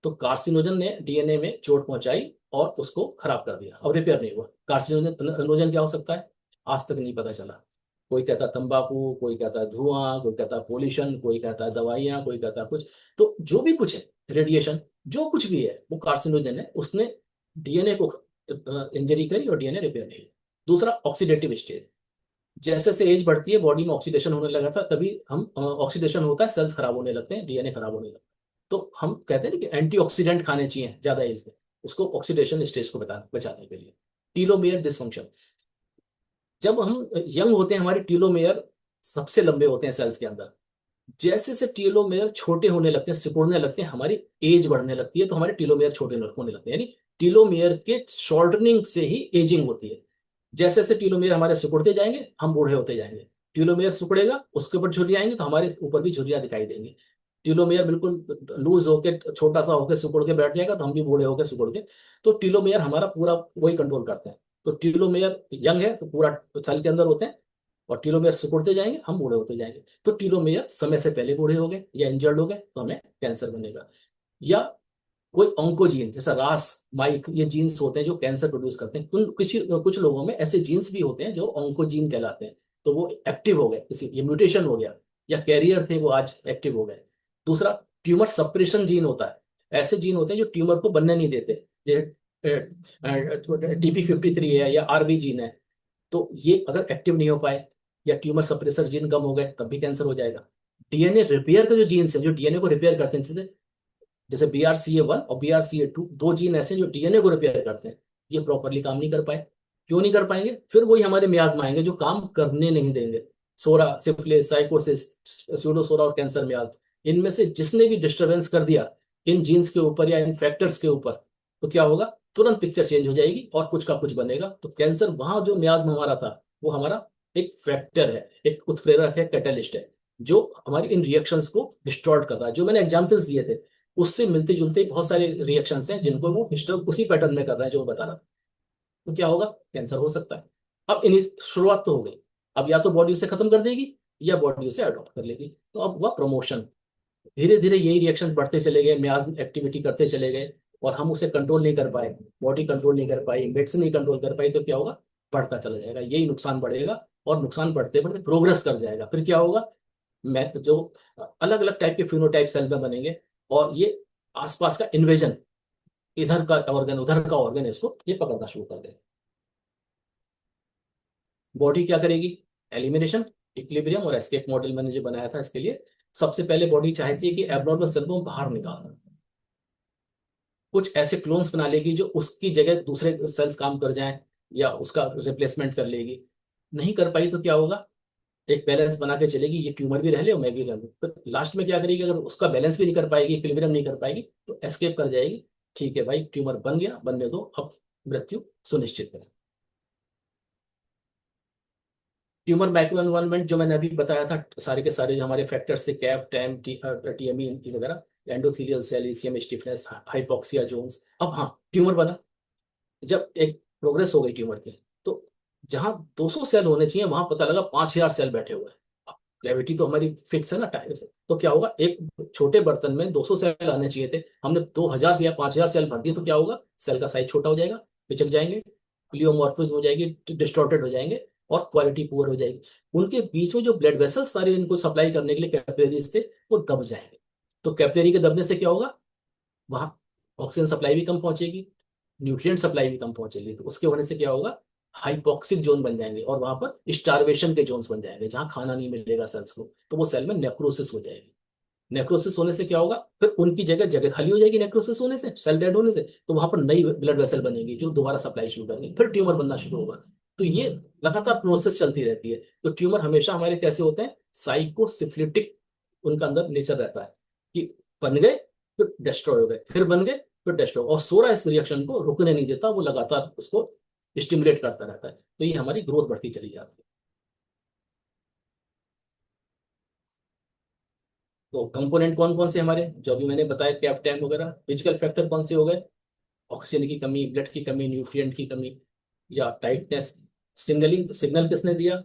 तो कार्सिनोजन ने डीएनए में चोट पहुंचाई और उसको खराब कर दिया, अब रिपेयर नहीं हुआ। कार्सिनोजन क्या हो सकता है, आज तक नहीं पता चला। कोई कहता है तंबाकू, कोई कहता है धुआं, कोई कहता है पोल्यूशन, कोई कहता है दवाइयां, कोई कहता है कुछ। तो जो भी कुछ है, रेडिएशन, जो कुछ भी है, वो कार्सिनोजन है, उसने डीएनए को इंजरी करी और डीएनए रिपेयर नहीं हुआ। दूसरा, ऑक्सीडेटिव स्टेज, जैसे जैसे एज बढ़ती है, बॉडी में ऑक्सीडेशन होने लगा था, तभी हम ऑक्सीडेशन होता है, सेल्स खराब होने लगते हैं, डीएनए खराब होने लगता है। तो हम कहते हैं ना कि एंटीऑक्सीडेंट खाने चाहिए ज्यादा एज में, उसको ऑक्सीडेशन स्टेज को बचाने के लिए। Telomere dysfunction. जब हम यंग होते हैं हमारे टीलोमेयर सबसे लंबे होते हैं सेल्स के अंदर। जैसे से टीलोमेयर छोटे होने लगते हैं, सिकुड़ने लगते हैं, हमारी एज बढ़ने लगती है, तो हमारे टीलोमेयर छोटे होने लगते हैं, यानी टीलोमेयर के शॉर्टनिंग से ही एजिंग होती है। जैसे जैसे टीलोमेयर हमारे सिकुड़ते जाएंगे हम बूढ़े होते जाएंगे। टीलोमेयर सिकुड़ेगा उसके ऊपर झुर्रियाँ आएंगी तो हमारे ऊपर भी झुर्रियाँ दिखाई देंगी। टीलोमेयर बिल्कुल लूज होके छोटा सा होके सिकुड़ के बैठ जाएगा तो हम भी बूढ़े होके सिकुड़ के। तो टीलोमेयर हमारा पूरा वही कंट्रोल करते हैं। तो टीलोमेयर यंग है तो पूरा सेल के अंदर होते हैं, और टीलोमेयर सिकुड़ते जाएंगे हम बूढ़े होते जाएंगे। तो टीलोमेयर समय से पहले बूढ़े हो गए या इंजर्ड हो गए तो हमें कैंसर बनेगा। या कोई ऑन्कोजीन जैसा रास माइक, ये जीन्स होते हैं जो कैंसर प्रोड्यूस करते हैं। कुछ लोगों में ऐसे जीन्स भी होते हैं जो ऑन्कोजीन कहलाते हैं, तो वो एक्टिव हो गए, किसी ये म्यूटेशन हो गया, या कैरियर थे वो आज एक्टिव हो गए। दूसरा, ट्यूमर सप्रेशन जीन होता है। ऐसे जीन होते हैं जो ट्यूमर को बनने नहीं देते, TP53 है या RB जीन है, तो ये अगर एक्टिव नहीं हो पाए या ट्यूमर सप्रेसर जीन कम हो गए तब भी कैंसर हो जाएगा। डीएनए रिपेयर के जो जीन्स हैं जो डीएनए को रिपेयर करते हैं, जैसे BRCA1 और BRCA2, दो जीन ऐसे हैं जो डीएनए को रिपेयर करते हैं, ये प्रॉपरली काम नहीं कर पाए। क्यों नहीं कर पाएंगे? फिर वही हमारे मियाज में आएंगे जो काम करने नहीं देंगे। सोरा, सिफिलिस, साइकोसिस, स्यूडोसोरा और कैंसर मियाज, इनमें से जिसने भी डिस्टरबेंस कर दिया इन जीन्स के ऊपर या इन फैक्टर्स के ऊपर, तो क्या होगा? तुरंत पिक्चर चेंज हो जाएगी और कुछ का कुछ बनेगा। तो कैंसर वहां जो मियाज में हमारा था वो हमारा एक फैक्टर है, एक उत्प्रेरक है, कैटलिस्ट है, जो हमारी इन रिएक्शंस को डिस्टॉर्ट कर रहा है। जो मैंने एग्जांपल्स दिए थे उससे मिलते जुलते बहुत सारे रिएक्शंस हैं जिनको वो डिस्टर्ब उसी पैटर्न में कर रहे हैं जो मैं बता रहा था। तो क्या होगा? कैंसर हो सकता है। अब इन शुरुआत तो हो गई, अब या तो बॉडी उसे खत्म कर देगी या बॉडी उसे अडॉप्ट कर लेगी। तो अब हुआ प्रमोशन। धीरे धीरे यही रिएक्शंस बढ़ते चले गए, मियाज एक्टिविटी करते चले गए, और हम उसे कंट्रोल नहीं कर पाए, बॉडी कंट्रोल नहीं कर पाई, मेडिसिन नहीं कंट्रोल कर पाई, तो क्या होगा? बढ़ता चला जाएगा, यही नुकसान बढ़ेगा, और नुकसान बढ़ते बढ़ते प्रोग्रेस कर जाएगा। फिर क्या होगा? मैं जो अलग अलग टाइप के फिनोटाइप सेल में बनेंगे, और ये आसपास का इन्वेजन, इधर का ऑर्गन उधर का ऑर्गन, इसको ये पकड़ना शुरू कर देगा। बॉडी क्या करेगी? एलिमिनेशन, इक्विलिब्रियम और एस्केप मॉडल मैंने जो बनाया था इसके लिए, सबसे पहले बॉडी चाहती है कि एब्नॉर्मल सेल को बाहर निकालना। कुछ ऐसे क्लोन्स बना लेगी जो उसकी जगह दूसरे सेल्स काम कर जाएं या उसका रिप्लेसमेंट कर लेगी। नहीं कर पाई तो क्या होगा? एक बैलेंस बना के चलेगी, ये ट्यूमर भी रह ले और मैं भी रह लूं। तो लास्ट में क्या करेगी? अगर उसका बैलेंस भी नहीं कर पाएगी, इक्विलिब्रियम नहीं कर पाएगी, तो एस्केप कर जाएगी। ठीक है भाई, ट्यूमर बन गया, बनने दो, अब मृत्यु सुनिश्चित करें। ट्यूमर माइक्रो एनवायरनमेंट जो मैंने अभी बताया था, सारे के सारे जो हमारे फैक्टर्स थे, कैफ, टैम, TME वगैरह, endothelial cell, ECM stiffness, hypoxia zones. अब हाँ, ट्यूमर बना। जब एक प्रोग्रेस हो गई ट्यूमर की, तो जहां 200 सेल होने चाहिए वहां पता लगा 5000 सेल बैठे हुए हैं। ग्रेविटी तो हमारी फिक्स है ना टाइम से, तो क्या होगा? एक छोटे बर्तन में 200 सेल आने चाहिए थे, हमने 2000 या 5000 सेल भर दिए, तो क्या होगा? सेल का साइज छोटा हो जाएगा, पिचक जाएंगे, प्लियोमॉर्फिज्म हो जाएगी, डिस्टॉर्टेड हो जाएंगे, और क्वालिटी पुअर हो जाएगी। उनके बीच में जो ब्लड वेसल्स सारे इनको सप्लाई करने के लिए कैपिलरीज थे, वो दब जाएंगे। तो कैपिलरी के दबने से क्या होगा? वहां ऑक्सीजन सप्लाई भी कम पहुंचेगी, न्यूट्रिएंट सप्लाई भी कम पहुंचेगी, तो उसके होने से क्या होगा? हाइपोक्सिक जोन बन जाएंगे, और वहां पर स्टारवेशन के जोन्स बन जाएंगे जहां खाना नहीं मिलेगा सेल्स को, तो वो सेल में नेक्रोसिस हो जाएगी। नेक्रोसिस होने से क्या होगा? फिर उनकी जगह जगह खाली हो जाएगी, नेक्रोसिस होने से, सेल डेड होने से, तो वहां पर नई ब्लड वेसल बनेगी जो दोबारा सप्लाई शुरू करेंगे, फिर ट्यूमर बनना शुरू होगा। तो ये लगातार प्रोसेस चलती रहती है। तो ट्यूमर हमेशा हमारे कैसे होते हैं? साइकोसिफ्लिटिक उनका अंदर नेचर रहता है कि बन गए फिर डिस्ट्रॉय हो गए, फिर बन गए फिर डिस्ट्रॉय, और सोरा इस रिएक्शन को रुकने नहीं देता, वो लगातार उसको स्टिमुलेट करता रहता है। तो ये हमारी ग्रोथ बढ़ती चली जाती है। तो कंपोनेंट कौन कौन से हमारे जो अभी मैंने बताया, कैप्टेन वगैरह। फिजिकल फैक्टर कौन से हो गए? ऑक्सीजन की कमी, ब्लड की कमी, न्यूट्रिएंट की कमी, या टाइटनेस। सिग्नलिंग सिग्नल किसने दिया?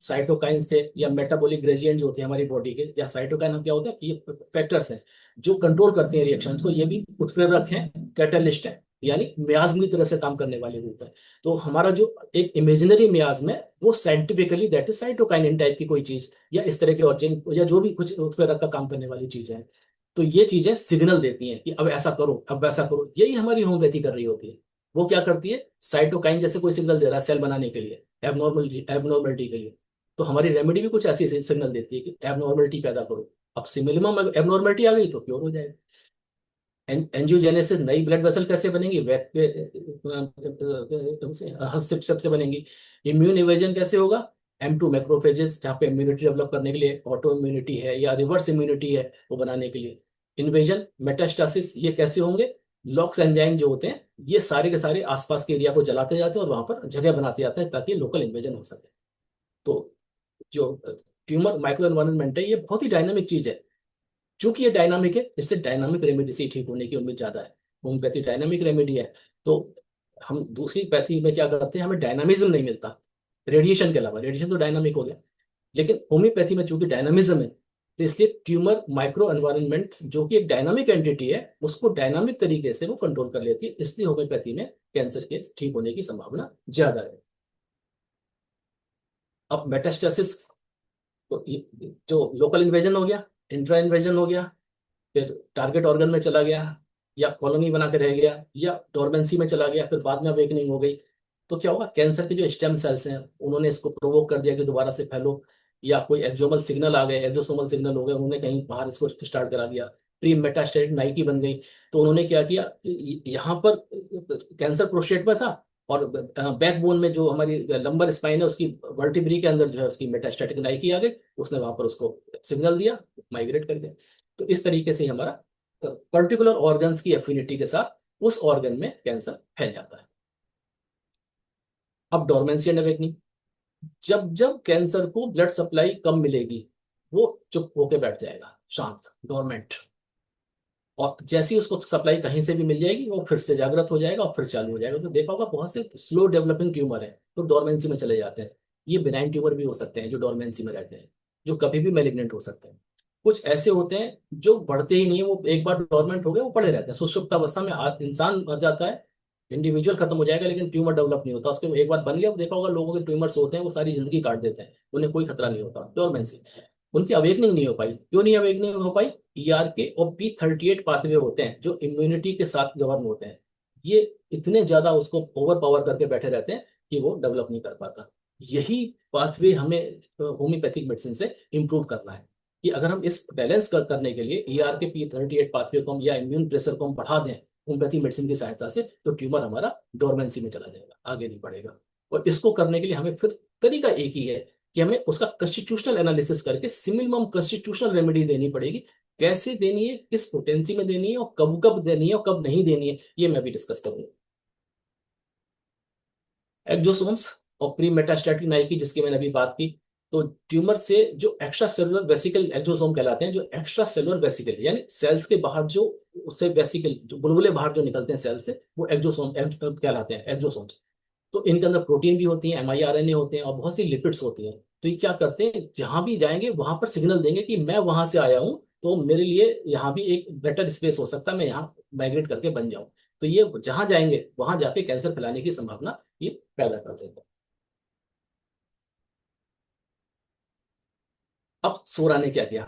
साइटोकाइंस थे, या मेटाबॉलिक ग्रेडियंट जो होते हैं हमारी बॉडी के, या साइटोकाइन हम क्या होते हैं, ये फैक्टर्स हैं जो कंट्रोल करते हैं रिएक्शन को, ये भी उत्प्रेरक हैं, कैटलिस्ट हैं, यानी मियाज की तरह से काम करने वाले रूप है। तो हमारा जो एक इमेजिनरी मियाज में, वो scientifically that is cytokine type की कोई चीज, या इस तरह के और चीज, या जो भी कुछ उत्प्रेरक का काम करने वाली चीजें हैं, तो ये चीजें सिग्नल देती हैं कि अब ऐसा करो, अब वैसा करो। यही हमारी होम्योपैथी कर रही होती है। वो क्या करती है? साइटोकाइन जैसे कोई सिग्नल दे रहा है सेल बनाने के लिए, एबनॉर्मलिटी के लिए, तो हमारी रेमेडी भी कुछ ऐसी सिग्नल देती है कि एबनॉर्मलिटी पैदा करो। अब सिमिलम एबनॉर्मलिटी आ गई तो क्योर हो जाएगा। एंजियोजेनेसिस, नई ब्लड वेसल कैसे बनेंगी, हस्तक्षेप से बनेंगी। इम्यून इवेजन कैसे होगा, M2 मैक्रोफेजेस, जहाँ पे इम्यूनिटी डेवलप करने के लिए, ऑटो इम्यूनिटी है या रिवर्स इम्यूनिटी है वो बनाने के लिए। इन्वेजन, मेटास्टासिस, ये कैसे होंगे, लॉक्स एंजाइम जो होते हैं ये सारे के सारे आसपास के एरिया को जलाते जाते हैं और वहां पर जगह बनाते जाते हैं ताकि लोकल इन्वेजन हो सके। तो जो ट्यूमर माइक्रो एनवायरनमेंट है ये बहुत ही डायनामिक चीज है। चूंकि ये डायनामिक है इसलिए डायनामिक रेमेडी से ठीक होने की उम्मीद ज्यादा है। होम्योपैथी डायनामिक रेमेडी है। तो हम दूसरी पैथी में क्या करते हैं, हमें डायनामिज्म नहीं मिलता रेडिएशन के अलावा, रेडिएशन तो डायनामिक हो गया, लेकिन होम्योपैथी में चूंकि डायनामिज्म है तो इसलिए ट्यूमर माइक्रो एनवायरनमेंट जो कि एक डायनामिक एंटिटी है उसको डायनामिक तरीके से वो कंट्रोल कर लेती है, इसलिए होम्योपैथी में कैंसर के ठीक होने की संभावना ज्यादा है। अब मेटास्टेसिस, तो जो लोकल इन्वेजन हो गया, इंट्रा इन्वेजन हो गया, फिर टारगेट ऑर्गन में चला गया, या कॉलोनी बना के रह गया, या डोरमेंसी में चला गया, फिर बाद में अवेकनिंग हो गई, तो क्या होगा, कैंसर के जो स्टेम सेल्स हैं उन्होंने इसको प्रोवोक कर दिया कि दोबारा से फैलो, या कोई एक्सोमल सिग्नल आ गए, एक्सोसोमल सिग्नल हो गए, उन्होंने कहीं बाहर इसको स्टार्ट करा दिया, प्री मेटास्टेटिक नाइकी बन गई। तो उन्होंने क्या किया, यहाँ पर कैंसर प्रोस्टेट में था और बैकबोन में जो हमारी लंबर स्पाइन है उसकी वर्टिब्री के अंदर जो है उसकी मेटास्टेटिक नाइकी आ गई, उसने वहां पर उसको सिग्नल दिया, माइग्रेट कर दिया। तो इस तरीके से हमारा पर्टिकुलर ऑर्गन्स की एफिनिटी के साथ उस ऑर्गन में कैंसर फैल जाता है। अब डोरमेंसी एंड अवेकनिंग, जब जब कैंसर को ब्लड सप्लाई कम मिलेगी वो चुप होके बैठ जाएगा, शांत, डोरमेंट, और जैसे ही उसको सप्लाई कहीं से भी मिल जाएगी वो फिर से जागृत हो जाएगा और फिर चालू हो जाएगा। तो देखा होगा बहुत से स्लो डेवलपिंग ट्यूमर है तो डोरमेंसी में चले जाते हैं। ये बिनाइन ट्यूमर भी हो सकते हैं जो डोरमेंसी में रहते हैं, जो कभी भी मैलिग्नेंट हो सकते हैं। कुछ ऐसे होते हैं जो बढ़ते ही नहीं है, वो एक बार डोरमेंट हो गए वो पड़े रहते हैं, सुषुप्त अवस्था में इंसान मर जाता है, इंडिविजुअल खत्म हो जाएगा लेकिन ट्यूमर डेवलप नहीं होता उसके, एक बार बन गया। देखा होगा लोगों के ट्यूमर्स होते हैं वो सारी जिंदगी काट देते हैं, उन्हें कोई खतरा नहीं होता, डोरमेंसी। उनकी अवेकनिंग नहीं हो पाई, क्यों नहीं अवेकनिंग हो पाई, ERK और P38 पाथवे होते हैं जो इम्यूनिटी के साथ गवर्न होते हैं, ये इतने ज्यादा उसको ओवर पावर करके बैठे रहते हैं कि वो डेवलप नहीं कर पाता। यही पाथवे हमें होम्योपैथिक मेडिसिन से इंप्रूव करना है, कि अगर हम इस बैलेंस करने के लिए ERK P38 पाथवे को हम या इम्यून प्रेशर को हम बढ़ा दें होम्योपैथी मेडिसिन की सहायता से, तो ट्यूमर हमारा डोरमेंसी में चला जाएगा, आगे नहीं बढ़ेगा। और इसको करने के लिए हमें फिर तरीका एक ही है कि हमें उसका कॉन्स्टिट्यूशनल एनालिसिस करके मिनिमम कॉन्स्टिट्यूशनल रेमेडी देनी पड़ेगी। कैसे देनी है, किस पोटेंसी में देनी है, और कब कब देनी है और कब नहीं देनी है, ये मैं भी डिस्कस करूंगा। एक्सोसोम्स और प्री मेटास्टैटिक नाइकी जिसकी मैंने अभी बात की, तो ट्यूमर से जो एक्स्ट्रा सेलुलर वेसिकल एक्सोसोम कहलाते हैं, जो एक्स्ट्रा सेलुलर वेसिकल यानी सेल्स के बाहर जो उससे वेसिकल जो बुलबुले बाहर जो निकलते हैं सेल से, वो एक्सोसोम कहलाते हैं, एक्सोसोम्स। तो इनके अंदर प्रोटीन भी होती है, mRNA होते हैं और बहुत सी लिपिड्स होती हैं। तो ये क्या करते हैं, जहां भी जाएंगे वहां पर सिग्नल देंगे कि मैं वहां से आया हूं, तो मेरे लिए यहाँ भी एक बेटर स्पेस हो सकता है, मैं यहाँ माइग्रेट करके बन जाऊं। तो ये जहां जाएंगे वहां जाके कैंसर फैलाने की संभावना ये पैदा कर देगा। अब सोरा ने क्या किया,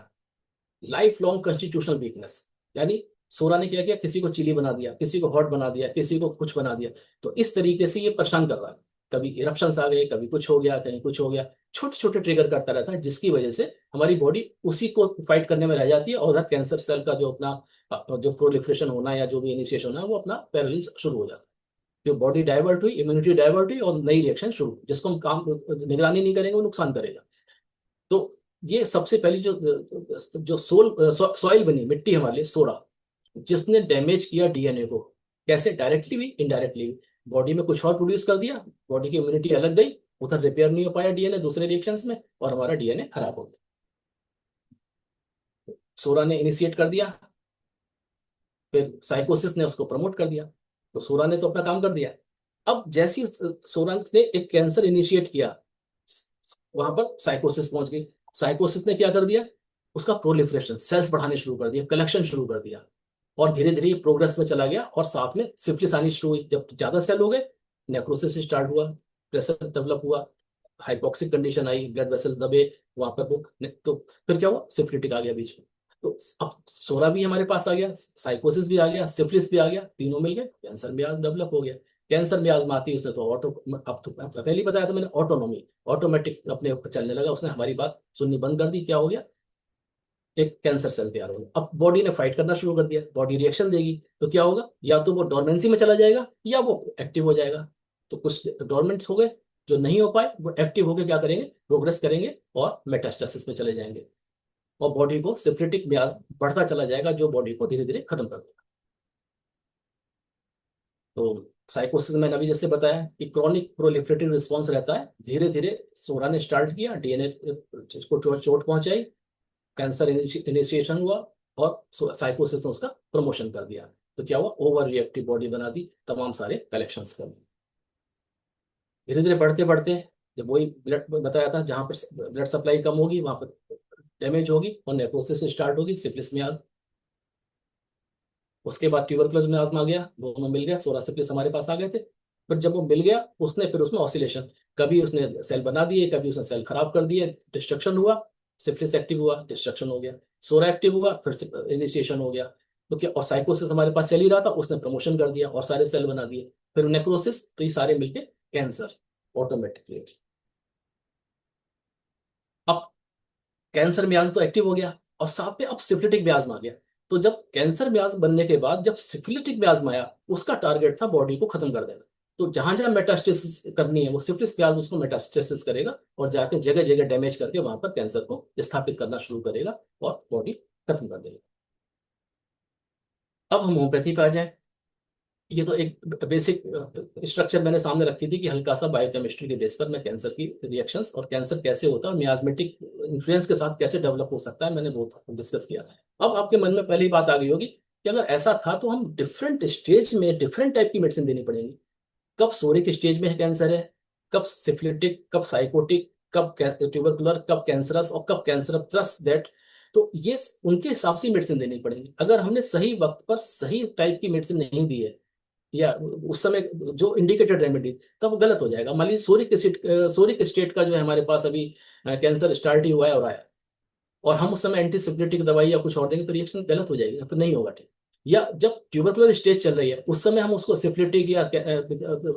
लाइफ लॉन्ग कॉन्स्टिट्यूशनल वीकनेस, यानी सोरा ने क्या किया, किसी को चिली बना दिया, किसी को हॉट बना दिया, किसी को कुछ बना दिया। तो इस तरीके से ये परेशान कर रहा है, कभी इरप्शंस आ गए, कभी कुछ हो गया, कहीं कुछ हो गया, छोटे छोटे ट्रिगर करता रहता है, जिसकी वजह से हमारी बॉडी उसी को फाइट करने में रह जाती है, और उधर कैंसर सेल का जो अपना जो प्रोलिफरेशन होना या जो भी इनिशिएशन होना है वो अपना पैरेलल शुरू हो जाता है। जो बॉडी डाइवर्ट हुई, इम्यूनिटी डाइवर्ट हुई और नई रिएक्शन शुरू, जिसको हम काम निगरानी नहीं करेंगे वो नुकसान करेगा। तो ये सबसे पहली जो जो सॉइल बनी, मिट्टी हमारे लिए सोडा, जिसने डैमेज किया डीएनए को, कैसे, डायरेक्टली भी इनडायरेक्टली भी, बॉडी में कुछ और प्रोड्यूस कर दिया, बॉडी की इम्यूनिटी अलग गई, उधर रिपेयर नहीं हो पाया डीएनए दूसरे रिएक्शंस में, और हमारा डीएनए खराब हो गया। सोरा ने इनिशिएट कर दिया, फिर साइकोसिस ने उसको प्रमोट कर दिया, तो सोरा ने तो अपना काम कर दिया। अब जैसे ही सोरा ने एक कैंसर इनिशिएट किया, वहां पर साइकोसिस पहुंच गई, साइकोसिस ने क्या कर दिया, उसका प्रोलिफरेशन, सेल्स बढ़ाने शुरू कर दिया, कलेक्शन शुरू कर दिया, और धीरे धीरे ये प्रोग्रेस में चला गया, और साथ में सिफिलिस आनी शुरू हुई। जब ज्यादा सेल हो गए, नेक्रोसिस स्टार्ट हुआ, प्रेशर डेवलप हुआ, हाइपोक्सिक कंडीशन आई, ब्लड वेसल दबे, वहां पर वो तो फिर क्या हुआ, सिफिलिटिक आ गया बीच में। तो अब सोरा भी हमारे पास आ गया, साइकोसिस भी आ गया, सिफिलिस भी आ गया, तीनों मिल गए, कैंसर भी आज डेवलप हो गया। कैंसर में आजमाती उसने तो ऑटो, अब तो पहले ही बताया था मैंने, ऑटोनॉमी, ऑटोमेटिक अपने ऊपर चलने लगा, उसने हमारी बात सुननी बंद कर दी, क्या हो गया, एक कैंसर सेल तैयार होगा। अब बॉडी ने फाइट करना शुरू कर दिया, बॉडी रिएक्शन देगी, तो क्या होगा, या तो वो डोरमेंसी में चला जाएगा या वो एक्टिव हो जाएगा। तो कुछ डोरमेंट हो गए, जो नहीं हो पाए वो एक्टिव होकर क्या करेंगे, प्रोग्रेस करेंगे और मेटास्टेसिस में चले जाएंगे, और बॉडी को सिफिलिटिक ब्याज बढ़ता चला जाएगा, जो बॉडी को धीरे धीरे खत्म कर देगा। तो साइकोसिस में मैंने अभी जैसे बताया कि क्रॉनिक प्रोलिफरेटिव रिस्पॉन्स रहता है, धीरे धीरे सोरा ने स्टार्ट किया, डीएनए को चोट पहुंचाई, कैंसर इनिशिएशन हुआ, और साइकोसिस ने उसका प्रमोशन कर दिया। तो क्या हुआ, ओवर रिएक्टिव बॉडी बना दी, तमाम सारे कलेक्शंस कर दिए। धीरे धीरे बढ़ते बढ़ते, जब वही ब्लड बताया था, जहां पर ब्लड सप्लाई कम होगी वहां पर डैमेज होगी और नेक्रोसिस स्टार्ट होगी, सिफिलिस मियाज। उसके बाद ट्यूबरकुलोज मियाज आ गया, दोनों मिल गया, सोरासिफिलिस हमारे पास आ गए थे। फिर जब वो मिल गया, उसने फिर उसमें ऑसिलेशन, कभी उसने सेल बना दिए, कभी उसने सेल खराब कर दिए, डिस्ट्रक्शन हुआ, सिफिलिस एक्टिव हुआ, डिस्ट्रक्शन हो गया, सोरा एक्टिव हुआ, फिर इनिशिएशन हो गया। तो क्या, और साइकोसिस हमारे पास चल ही रहा था, उसने प्रमोशन कर दिया और सारे सेल बना दिए, फिर नेक्रोसिस, तो ये सारे मिलके कैंसर ऑटोमेटिकली। अब कैंसर ब्याज तो एक्टिव हो गया, और साथ में अब सिफिलिटिक ब्याज आ गया। तो जब कैंसर ब्याज बनने के बाद जब सिफिलिटिक ब्याज आया, उसका टारगेट था बॉडी को खत्म कर देना। तो जहां जहां मेटास्टेसिस करनी है, वो सिफिलिस ब्याज उसको मेटास्टेसिस करेगा, और जाके जगह जगह डैमेज करके वहां पर कैंसर को स्थापित करना शुरू करेगा और बॉडी खत्म कर देगा। अब हम होम्योपैथी पे आ जाए। ये तो एक बेसिक स्ट्रक्चर मैंने सामने रखी थी कि हल्का सा बायोकेमिस्ट्री के बेस पर मैं कैंसर की रिएक्शंस और कैंसर कैसे होता है और मियाज्मेटिक इन्फ्लुएंस के साथ कैसे डेवलप हो सकता है, मैंने बहुत डिस्कस किया था। अब आपके मन में पहली बात आ गई होगी कि अगर ऐसा था तो हम डिफरेंट स्टेज में डिफरेंट टाइप की मेडिसिन देनी पड़ेगी। कब सोरिक स्टेज में कैंसर है, कब सिफिलिटिक, कब साइकोटिक, कब ट्यूबरकुलर, कब कैंसरस, और कब कैंसर प्लस दैट। तो ये उनके हिसाब से मेडिसिन देनी पड़ेगी। अगर हमने सही वक्त पर सही टाइप की मेडिसिन नहीं दी है, या उस समय जो इंडिकेटेड रेमेडी, तब गलत हो जाएगा। मान लीजिए सोरिक स्टेट का जो है हमारे पास अभी कैंसर स्टार्ट ही हुआ है और आया, और हम उस समय एंटीसिप्लेटिक दवाई या कुछ और देंगे, तो रिएक्शन गलत हो जाएगी, तो नहीं होगा ठीक। या जब ट्यूबरकुलर स्टेज चल रही है, उस समय हम उसको सिप्लेटिक या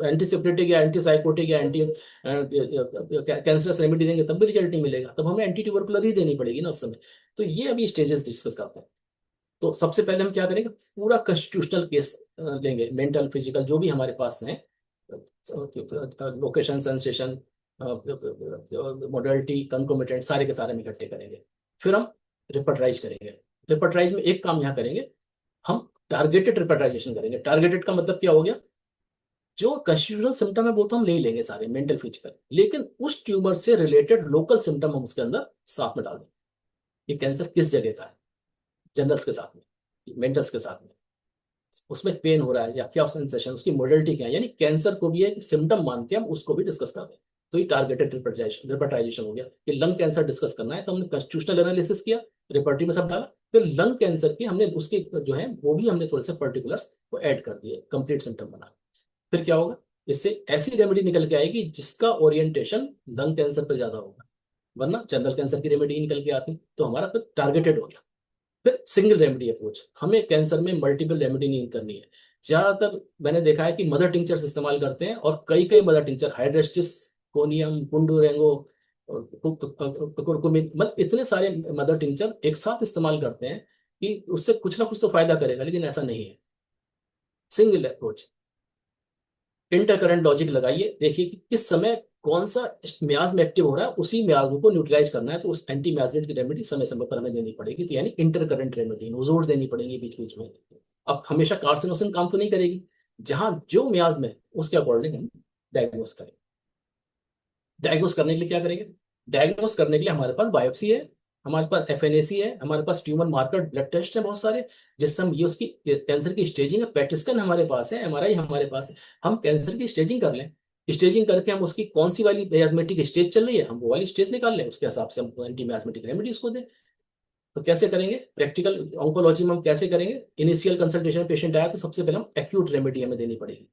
एंटीसिप्लेटिक या एंटीसाइकोटिक या एंटी कैंसरस रेमेडी देंगे, तब भी रिजल्ट नहीं मिलेगा, तब हमें एंटी ट्यूबरकुलर ही देनी पड़ेगी ना उस समय। तो ये अभी स्टेजेस डिस्कस करते हैं। तो सबसे पहले हम क्या करेंगे, पूरा कॉन्स्टिट्यूशनल केस लेंगे, मेंटल फिजिकल जो भी हमारे पास है, लोकेशन, सेंसेशन, मोडलिटी, कंकोमिटेंट, सारे के सारे हम इकट्ठे करेंगे। फिर हम रिपर्टराइज करेंगे। रिपर्टराइज में एक काम यहाँ करेंगे, हम टारगेटेड रिपर्टराइजेशन करेंगे। टारगेटेड का मतलब क्या हो गया, जो कॉन्स्टिट्यूशनल सिम्टम है वो तो हम ले ही लेंगे सारे, मेंटल फिजिकल, लेकिन उस ट्यूमर से रिलेटेड लोकल सिम्टम हम उसके अंदर साथ में डाल देंगे। ये कैंसर किस जगह का है, जनरल्स के साथ में, मेंटल्स के साथ में, उसमें पेन हो रहा है या क्या सेंसेशन, उसकी मोडलिटी क्या है, यानी कैंसर को भी एक सिम्टम मान के हम उसको भी डिस्कस कर दें। तो ये टारगेटेड रिपर्टाइजेशन हो गया कि लंग कैंसर डिस्कस करना है, तो हमने कॉन्स्टिट्यूशनल एनालिसिस किया, रिपर्टी में सब डाला, फिर लंग कैंसर की हमने उसके जो है वो भी हमने थोड़े से पर्टिकुलर्स को ऐड कर दिए, कंप्लीट सिम्टम बना। फिर क्या होगा, इससे ऐसी रेमेडी निकल के आएगी जिसका ओरिएंटेशन लंग कैंसर पर ज्यादा होगा, वरना जनरल कैंसर की रेमेडी निकल के आती, तो हमारा फिर टारगेटेड हो गया। फिर सिंगल रेमेडी अप्रोच, हमें कैंसर में मल्टीपल रेमेडी नहीं करनी है। ज्यादातर मैंने देखा है कि मदर टिंचर्स इस्तेमाल करते हैं, और कई कई मदर टिंचर, हाइड्रेस्टिस, कोनियम, पुंडुरेंगो, कुरकुमिन, मतलब इतने सारे मदर टिंचर एक साथ इस्तेमाल करते हैं कि उससे कुछ ना कुछ तो फायदा करेगा, लेकिन ऐसा नहीं है। सिंगल अप्रोच, इंटरकरेंट लॉजिक लगाइए, देखिए कि किस समय कौन सा म्याज में एक्टिव हो रहा है, उसी म्याज को न्यूट्रलाइज करना है, तो उस एंटी म्याजनेट की रेमेडी समय समय पर हमें देनी पड़ेगी, तो यानी इंटरकरेंट रेमेडी, नोजोड्स देनी पड़ेंगी बीच बीच में। अब हमेशा कार्सिनोसिन काम तो नहीं करेगी, जहां जो म्याज में उसके अकॉर्डिंग हम डायग्नोस करें। डायग्नोस करने के लिए क्या करेंगे, डायग्नोस करने के लिए हमारे पास बायोप्सी है, हमारे पास एफएनएसी है, हमारे पास ट्यूमर मार्कर ब्लड टेस्ट है बहुत सारे, जिससे हम ये उसकी कैंसर की स्टेजिंग है, पैट स्कैन हमारे पास है, एमआरआई हमारे पास है। हम कैंसर की स्टेजिंग कर लें, स्टेजिंग करके हम उसकी कौन सी वाली मियाजमेटिक स्टेज चल रही है, हम वो वाली स्टेज निकाल लें, उसके हिसाब से हम एंटी मियाजमेटिक रेमेडी उसको दें। तो कैसे करेंगे, प्रैक्टिकल ऑन्कोलॉजी में हम कैसे करेंगे, इनिशियल कंसल्टेशन में पेशेंट आया तो सबसे पहले हम एक्यूट रेमेडी हमें देनी पड़ेगी।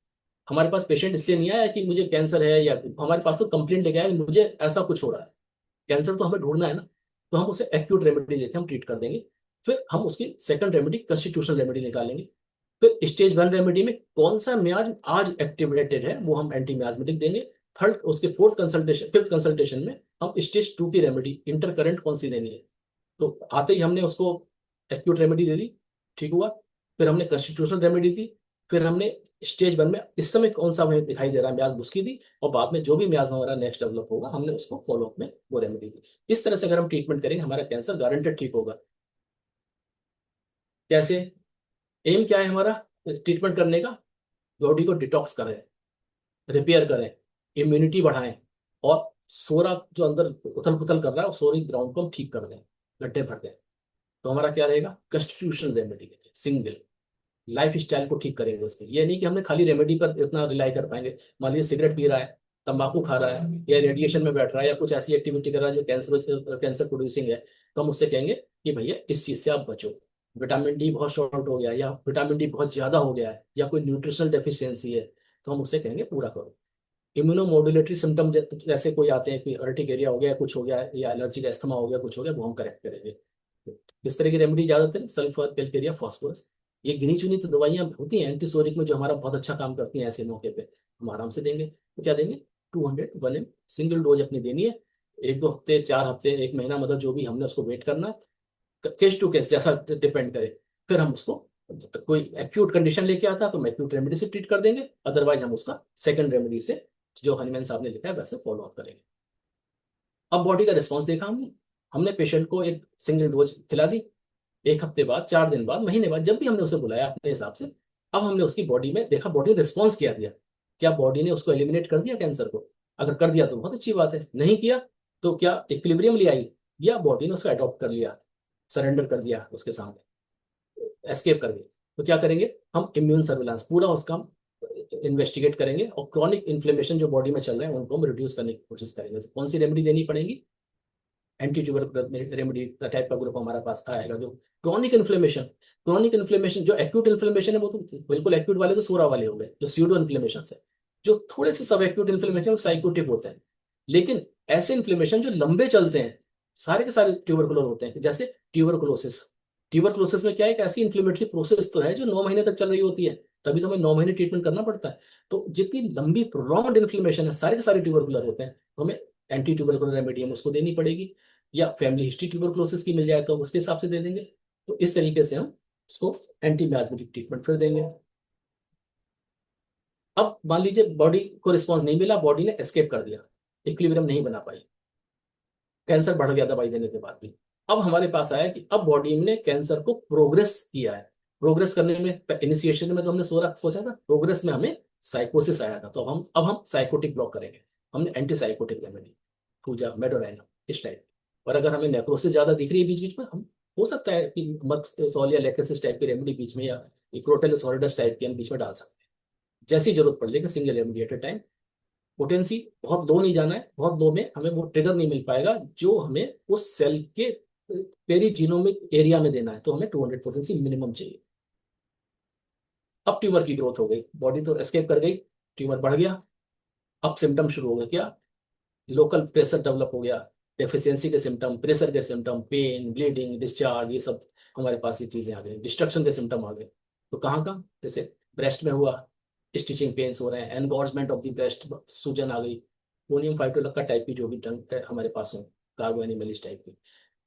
हमारे पास पेशेंट इसलिए नहीं आया कि मुझे कैंसर है, या हमारे पास तो कंप्लेंट लेके आया कि मुझे ऐसा कुछ हो रहा है, कैंसर तो हमें ढूंढना है ना, तो हम उसे एक्यूट रेमेडी देके हम ट्रीट कर देंगे। फिर हम उसकी सेकंड रेमेडी कॉन्स्टिट्यूशनल रेमेडी निकालेंगे। फिर स्टेज वन रेमेडी में कौन सा म्याज आज एक्टिवेटेड है वो हम एंटी म्याजमेटिक देंगे। थर्ड, उसके फोर्थ कंसल्टेशन, फिफ्थ कंसल्टेशन में हम स्टेज टू की रेमेडी इंटरकरेंट कौन सी देनी है, तो आते ही हमने उसको एक्यूट रेमेडी दे दी, ठीक हुआ। फिर हमने कॉन्स्टिट्यूशनल रेमेडी दी। फिर हमने स्टेज 1 में इस समय कौन सा हमें दिखाई दे रहा है म्याज, उसकी दी। और बाद में जो भी म्याज हमारा नेक्स्ट डेवलप होगा हमने उसको फॉलोअप में वो रेमेडी दी। इस तरह से अगर हम ट्रीटमेंट करेंगे हमारा कैंसर गारंटेड ठीक होगा। कैसे? एम क्या है हमारा ट्रीटमेंट करने का? बॉडी को डिटॉक्स करें, रिपेयर करें, इम्यूनिटी बढ़ाएं, और सोरा जो अंदर उथल पुथल कर रहा है, सोरी ग्राउंड को हम ठीक कर दें, गड्ढे भर दें। तो हमारा क्या रहेगा? Constitutional remedy, single life style को ठीक करेंगे उसके। ये नहीं कि हमने खाली रेमेडी पर इतना रिलाई कर पाएंगे। मान लीजिए सिगरेट पी रहा है, तंबाकू खा रहा है, या रेडिएशन में बैठ रहा है, या कुछ ऐसी एक्टिविटी कर रहा है जो कैंसर कैंसर प्रोड्यूसिंग है, तो हम उससे कहेंगे कि भैया इस चीज से आप बचो। विटामिन डी बहुत शॉर्ट हो गया, या विटामिन डी बहुत ज्यादा हो गया है, या कोई न्यूट्रिशनल डेफिशिएंसी है, तो हम उससे कहेंगे पूरा करो। इम्यूनोमोडुलेटरी सिम्टम जैसे कोई आते हैं, कोई अर्टिक एरिया हो गया, कुछ हो गया, या एलर्जिक अस्थमा हो गया, कुछ हो गया, वो हम करेक्ट करेंगे। इस तरह की रेमेडी ज्यादातर सल्फर, कैलकेरिया, फास्फोरस, ये गिनी चुनी तो दवाइयां होती हैं एंटीसोरिक में जो हमारा बहुत अच्छा काम करती हैं। ऐसे मौके पे हम आराम से देंगे। तो क्या देंगे? 200 1 ml सिंगल डोज अपनी देनी है। 1 2 हफ्ते, 4 हफ्ते, 1 महीना, मतलब जो भी हमने उसको वेट करना है, केस टू केस जैसा डिपेंड करे। फिर हम उसको, कोई एक्यूट कंडीशन लेके आता है तो हम एक्यूट रेमेडी से ट्रीट कर देंगे, अदरवाइज हम उसका सेकंड रेमेडी से जो हनीमैन साहब ने लिखा है वैसे फॉलो अप करेंगे। अब बॉडी का रिस्पॉन्स देखा हमने। हमने पेशेंट को एक सिंगल डोज खिला दी। 1 हफ्ते बाद, 4 दिन बाद, महीने बाद, जब भी हमने उसे बुलाया अपने हिसाब से, अब हमने उसकी बॉडी में देखा, बॉडी रिस्पॉन्स क्या दिया। क्या बॉडी ने उसको एलिमिनेट कर दिया कैंसर को? अगर कर दिया तो बहुत अच्छी बात है, नहीं किया तो क्या इक्विलिब्रियम ले आई, या बॉडी ने उसको अडॉप्ट कर लिया, सरेंडर कर दिया उसके सामने, एस्केप कर गई। तो क्या करेंगे? हम इम्यून सर्विलांस पूरा उसका इन्वेस्टिगेट करेंगे, और क्रॉनिक इन्फ्लेमेशन जो बॉडी में चल रहे हैं उनको हम रिड्यूस करने की कोशिश करेंगे। तो कौन सी रेमेडी देनी पड़ेगी? एंटी ट्यूबर रेमेडी टाइप का ग्रुप हमारा पास आएगा। जो क्रॉनिक इन्फ्लेमेशन, जो एक्यूट इन्फ्लेमेशन है वो तो बिल्कुल एक्यूट वाले तो सोरा वाले हो गए, जो स्यूडो इन्फ्लेमेशन है। जो थोड़े से सब एक्यूट इन्फ्लेमेशन वो साइकोटिक होते हैं। लेकिन ऐसे इन्फ्लेमेशन जो लंबे चलते हैं, सारे के सारे ट्यूबरकुलर होते हैं। जैसे ट्यूबरकुलोसिस, ट्यूबरकुलोसिस में क्या है? एक ऐसी इन्फ्लेमेटरी प्रोसेस तो है जो 9 महीने तक चल रही होती है, तभी तो हमें 9 महीने ट्रीटमेंट करना पड़ता है। तो जितनी लंबी प्रोलॉन्ग्ड इन्फ्लेमेशन है, सारे के सारे ट्यूबरकुलर होते हैं, तो हमें एंटी ट्यूबरकुलर रेमेडी उसको देनी पड़ेगी। या फैमिली हिस्ट्री ट्यूबरकुलोसिस की मिल जाए तो उसके हिसाब से दे देंगे। तो इस तरीके से हम उसको एंटी मियास्मेटिक ट्रीटमेंट फिर देंगे। अब मान लीजिए बॉडी को रिस्पॉन्स नहीं मिला, बॉडी ने एस्केप कर दिया, इक्विलिब्रियम नहीं बना पाई, कैंसर बढ़ गया दवाई देने के बाद भी। अब हमारे पास आया कि अब बॉडी ने कैंसर को प्रोग्रेस किया है। प्रोग्रेस करने में, इनिशिएशन में तो हमने सोचा था, प्रोग्रेस में हमें साइकोसिस आया था। तो अब हम साइकोटिक ब्लॉक करेंगे। हमने एंटी साइकोटिक रेमेडी, पूजा, मेडोराइना, इस टाइप। और अगर हमें नेक्रोसिस ज्यादा दिख रही है बीच बीच में, हम हो सकता है कि मक्सोल या लेकेसिस टाइप की रेमेडी बीच में, या क्रोटेल सॉलिडस टाइप की हम बीच में डाल सकते हैं, जैसी जरूरत पड़ जाएगी, single remedy at a time. Potency बहुत लो नहीं जाना है, बहुत लो में हमें वो ट्रिगर नहीं मिल पाएगा जो हमें उस सेल के पेरीजीनोमिक एरिया में देना है। तो हमें 200 पोटेंसी मिनिमम चाहिए। अब ट्यूमर की ग्रोथ हो गई, बॉडी तो एस्केप कर गई, ट्यूमर बढ़ गया। अब सिम्टम शुरू हो गए, क्या? लोकल प्रेशर डेवलप हो गया, डेफिशिएंसी के सिम्टम, प्रेशर के सिम्टम, पेन, ब्लीडिंग, डिस्चार्ज, ये सब हमारे पास ये चीजें आ गई। डिस्ट्रक्शन के सिम्टम आ गए। तो कहाँ का? जैसे ब्रेस्ट में हुआ, स्टिचिंग पेन्स हो रहे हैं, एनगॉर्जमेंट ऑफ द ब्रेस्ट, सूजन आ गई, पोनियम फाइटोलक्का टाइप की जो भी डंक हमारे पास हो, कार्बो एनिमलिस टाइप की।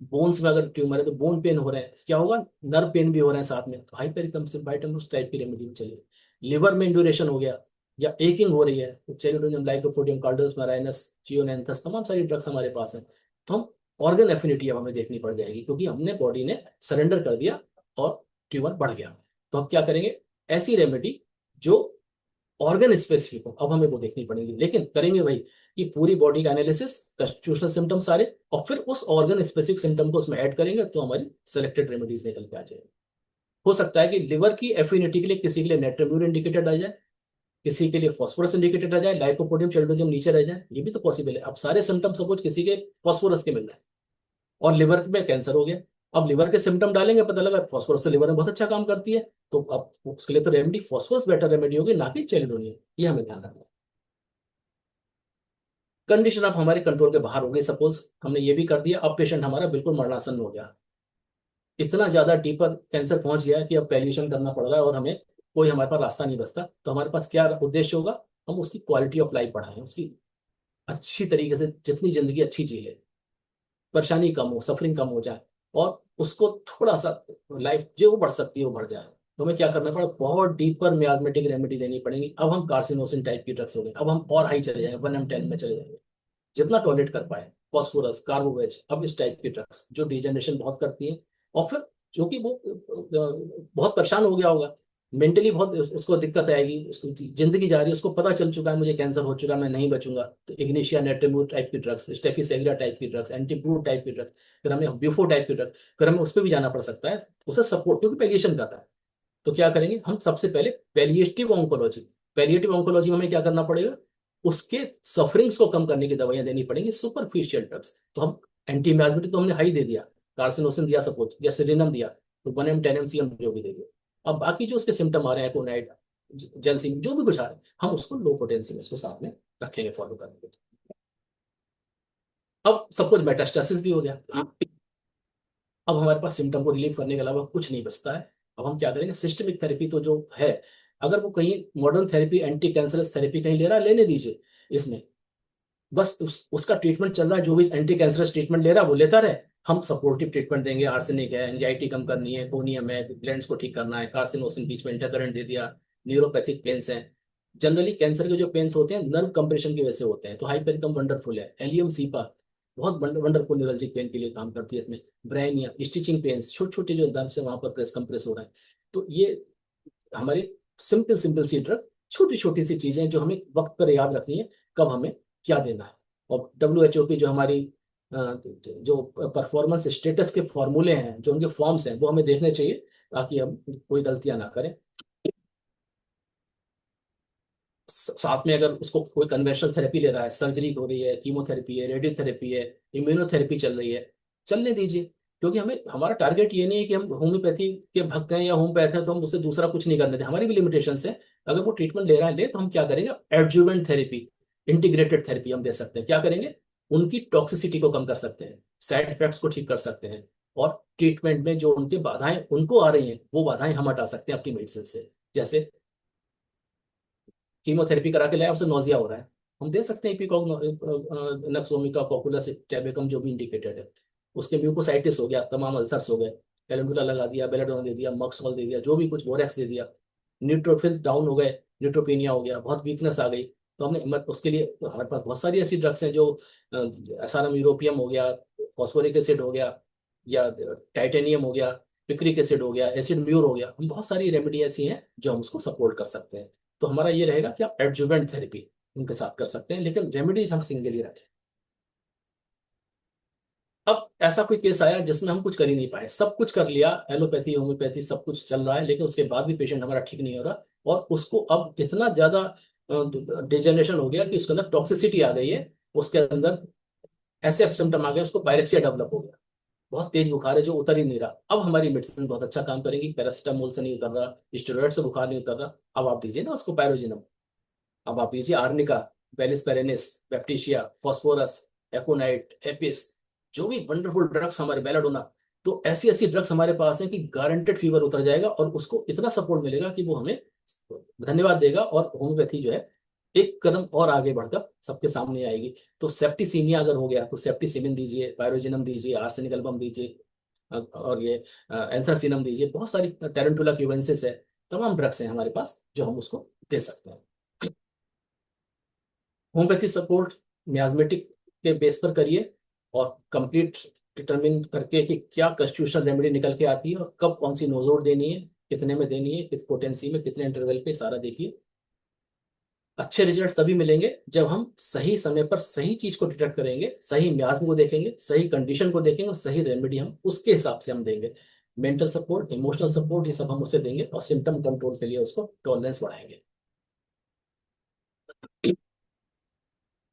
बोन्स में अगर ट्यूमर है तो बोन पेन हो रहे हैं, क्या होगा? नर्व पेन भी हो रहे हैं साथ में, तो हाइपेरिकम सिम्बाइटम उस टाइप की रेमेडी चाहिए। लिवर में इंड्यूरेशन हो गया, या एकिंग हो रही है, तो चेलोडोनियम, लाइकोपोडियम, कार्डोस मैराइनस, जियोनेंथस, तमाम सारी ड्रग्स हमारे पास हैं। तो हम ऑर्गन एफिनिटी अब हमें देखनी पड़ जाएगी, क्योंकि हमने बॉडी ने सरेंडर कर दिया और ट्यूमर बढ़ गया। तो हम क्या करेंगे? ऐसी रेमेडी जो ऑर्गन स्पेसिफिक हो, अब हमें वो देखनी पड़ेगी। लेकिन करेंगे भाई कि पूरी बॉडी का एनालिसिस, कॉन्स्टिट्यूशनल सिम्टम सारे, और फिर उस ऑर्गन स्पेसिफिक सिम्टम को उसमें ऐड करेंगे, तो हमारी सेलेक्टेड रेमेडीज निकल के आ जाएगी। हो सकता है कि लिवर की एफिनिटी के लिए किसी के लिए नेट्रोम्यूर इंडिकेटेड आ जाए, किसी के लिए फॉस्फोरस इंडिकेटेड आ जाए, लाइकोपोडियम, चेल्डोनियम नीचे रह जाए, ये भी तो पॉसिबल है। अब सारे सिम्टम सपोज किसी के फॉस्फोरस के मिल रहे हैं, और लिवर में कैंसर हो गया। अब लिवर के सिम्टम डालेंगे, पता लगा फॉस्फोरस तो लिवर में बहुत अच्छा काम करती है, तो अब उसके लिए तो रेमेडी फॉस्फोरस बेटर रेमेडी होगी, ना कि चेलिडोनियम। ये हमें ध्यान रखना है। कंडीशन अब हमारे कंट्रोल के बाहर हो गई, सपोज हमने ये भी कर दिया, अब पेशेंट हमारा बिल्कुल मरणासन हो गया, इतना ज्यादा डीपर कैंसर पहुंच गया कि अब पैल्यूशन करना पड़ रहा है, और हमें कोई हमारे पास रास्ता नहीं बचता। तो हमारे पास क्या उद्देश्य होगा? हम उसकी क्वालिटी ऑफ लाइफ बढ़ाएं, उसकी अच्छी तरीके से जितनी जिंदगी अच्छी जी ले, परेशानी कम हो, सफरिंग कम हो जाए, और उसको थोड़ा सा लाइफ जो वो बढ़ सकती है वो बढ़ जाए। तो हमें क्या करना पड़ा, बहुत डीपर मियाजमेटिक रेमेडी देनी पड़ेगी। अब हम कार्सिनोसिन टाइप की ड्रग्स हो गए, अब हम और हाई चले जाएंगे, 1M10 में चले जाएंगे, जितना टॉलरेट कर पाए, फॉस्फोरस, कार्बोवेज, अब इस टाइप की ड्रग्स जो डिजेनरेशन बहुत करती है। और फिर जो कि वो बहुत परेशान हो गया होगा, मेंटली बहुत उसको दिक्कत आएगी, उसको जिंदगी जा रही है, उसको पता चल चुका है मुझे कैंसर हो चुका है, मैं नहीं बचूंगा, तो इग्निशिया, नेट्रेमूर टाइप की ड्रग्स, स्टेफिसेग्रा टाइप की ड्रग्स, एंटीब्रू टाइप की ड्रग्स, फिर हमें ब्यूफो टाइप की ड्रग, फिर हमें उस पर भी जाना पड़ सकता है उसे सपोर्ट, क्योंकि पेलिएशन कर रहा है। तो क्या करेंगे हम, सबसे पहले पैलिएटिव ऑन्कोलॉजी, पैलिएटिव ऑन्कोलॉजी में हमें क्या करना पड़ेगा, उसके सफरिंग्स को कम करने की दवाइयां देनी पड़ेंगी, सुपरफिशियल ड्रग्स। तो हम एंटी मियाजमेटिक तो हमने हाई दे दिया, कार्सिनोसिन दिया सपोज, या सिरिनम दिया, तो 1M10 MCM जो भी दे दिया। अब बाकी जो उसके सिम्टम आ रहे हैं, एकोनाइट, जेलसिन, जो भी कुछ आ रहे हैं, हम उसको लो पोटेंसी में उसको साथ में रखेंगे फॉलो करने के लिए। अब सब कुछ मेटास्टेसिस भी हो गया, अब हमारे पास सिम्टम को रिलीव करने के अलावा कुछ नहीं बचता है। अब हम क्या करेंगे, सिस्टमिक थेरेपी तो जो है, अगर वो कहीं modern therapy, anti cancerous therapy कहीं ले रहा है, लेने दीजिए। इसमें बस उसका ट्रीटमेंट चल रहा है, जो भी एंटी कैंसरस ट्रीटमेंट ले रहा है वो लेता रहे। हम सपोर्टिव ट्रीटमेंट देंगे, आर्सेनिक है, एंजाइटी कम करनी है, कोनियम है, ग्लैंड्स को ठीक करना है, कार्सिनोसिन बीच में इंटरकरेंट दे दिया, न्यूरोपैथिक पेन्स हैं। जनरली कैंसर के जो पेन्स होते हैं नर्व कंप्रेशन की वजह से होते हैं, तो हाइपेरिकम वंडरफुल है, एलियम सीपा बहुत वंडरफुल न्यूरल्जिक पेन के लिए काम करती है। इसमें ब्रेन या स्टिचिंग पेन्स, छोटे छोटे जो दर्द से वहां पर प्रेस कंप्रेस हो रहा है, तो ये हमारी सिंपल सिंपल सी ड्रग, छोटी छोटी सी चीजें जो हमें वक्त पर याद रखनी है, कब हमें क्या देना है। और WHO की जो हमारी जो परफॉर्मेंस स्टेटस के फॉर्मूले हैं, जो उनके फॉर्म्स हैं, वो हमें देखने चाहिए, ताकि हम कोई गलतियां ना करें। साथ में अगर उसको कोई कन्वेंशनल थेरेपी ले रहा है, सर्जरी हो रही है, कीमोथेरेपी है, रेडियोथेरेपी है, इम्यूनोथेरेपी चल रही है, चलने दीजिए। क्योंकि हमें, हमारा टारगेट ये नहीं है कि हम होम्योपैथी के भक्त हैं या होम्योपैथ हैं तो हम उससे दूसरा कुछ नहीं करने दें, हमारी भी लिमिटेशन है। अगर वो ट्रीटमेंट ले रहा है ले, तो हम क्या करेंगे, एडजुवेंट थेरेपी, इंटीग्रेटेड थेरेपी हम दे सकते हैं। क्या करेंगे, उनकी टॉक्सिसिटी को कम कर सकते हैं, साइड इफेक्ट्स को ठीक कर सकते हैं, और ट्रीटमेंट में जो उनकी बाधाएं उनको आ रही हैं, वो बाधाएं हम हटा सकते हैं अपनी मेडिसिन से। जैसे कीमोथेरेपी करा के लाया, उससे नोजिया हो रहा है, हम दे सकते हैं इपिकॉग, नक्सोमिका, पॉपुलस, टैबेकम, जो भी इंडिकेटेड है। उसके म्यूकोसाइटिस हो गया, तमाम अल्सर्स हो गए, कैलेंडुला लगा दिया, बेलाडोन दे दिया, मक्सॉल दे दिया, जो भी कुछ, बोरेक्स दे दिया, न्यूट्रोफिल डाउन हो गए, न्यूट्रोपीनिया हो गया, बहुत वीकनेस आ गई, तो हमने उसके लिए हमारे पास बहुत सारी ऐसी ड्रग्स हैं, जो एसारम यूरोपियम हो गया, फॉस्फोरिक एसिड हो गया, या टाइटेनियम हो गया, पिक्रिक एसिड हो गया, एसिड म्यूर हो गया, हम बहुत सारी रेमेडी ऐसी हैं जो हम उसको सपोर्ट कर सकते हैं। तो हमारा ये रहेगा कि आप एडजुवेंट थेरेपी उनके साथ कर सकते हैं, लेकिन रेमेडीज हम सिंगल ही रखें। अब ऐसा कोई केस आया जिसमें हम कुछ कर ही नहीं पाए, सब कुछ कर लिया, एलोपैथी, होम्योपैथी सब कुछ चल रहा है, लेकिन उसके बाद भी पेशेंट हमारा ठीक नहीं हो रहा, और उसको अब इतना ज्यादा डिजेनरेशन हो गया कि उसके अंदर टॉक्सिसिटी आ गई है, उसके अंदर ऐसे सिम्टम आ गए, उसको पायरेक्सिया डेवलप हो गया, बहुत तेज बुखार है जो उतर ही नहीं रहा। अब हमारी मेडिसिन बहुत अच्छा काम करेगी, पैरासिटामोल से नहीं उतर रहा, स्टेरॉइड से बुखार नहीं उतर रहा, अब आप दीजिए ना उसको पायरोजिनम, अब आप दीजिए आर्निका, बेलिस पेरेनिस, बैप्टिशिया, फॉस्फोरस, एकोनाइट, एपिस, जो भी वंडरफुल ड्रग्स हमारे, बेलाडोना। तो ऐसी ऐसी ड्रग्स हमारे पास हैं कि गारंटेड फीवर उतर जाएगा, और उसको इतना सपोर्ट मिलेगा कि वो हमें धन्यवाद देगा, और होम्योपैथी जो है एक कदम और आगे बढ़कर सबके सामने आएगी। तो सेप्टिसीमिया अगर हो गया तो सेप्टिसिमिन दीजिए, पायरोजिनम दीजिए, आर्सेनिक एल्बम दीजिए, और ये एंथ्रासिनम दीजिए, बहुत सारी, टेरेंटुला क्यूबेंसिस है, तमाम ड्रग्स हैं हमारे पास जो हम उसको दे सकते हैं। होम्योपैथी सपोर्ट मियाजमेटिक के बेस पर करिए, और कंप्लीट डिटरमिन करके कि क्या कॉन्स्टिट्यूशनल रेमेडी निकल के आती है, और कब कौन सी नोजोड देनी है, कितने में देनी है, किस पोटेंसी में, कितने इंटरवल पे, सारा देखिए। अच्छे रिजल्ट तभी मिलेंगे जब हम सही समय पर सही चीज को डिटेक्ट करेंगे, सही मियाज्म को देखेंगे, सही कंडीशन को देखेंगे, और सही रेमेडी हम उसके हिसाब से हम देंगे। मेंटल सपोर्ट, इमोशनल सपोर्ट, ये सब हम उससे देंगे, और सिम्टम कंट्रोल के लिए उसको टॉलरेंस बढ़ाएंगे।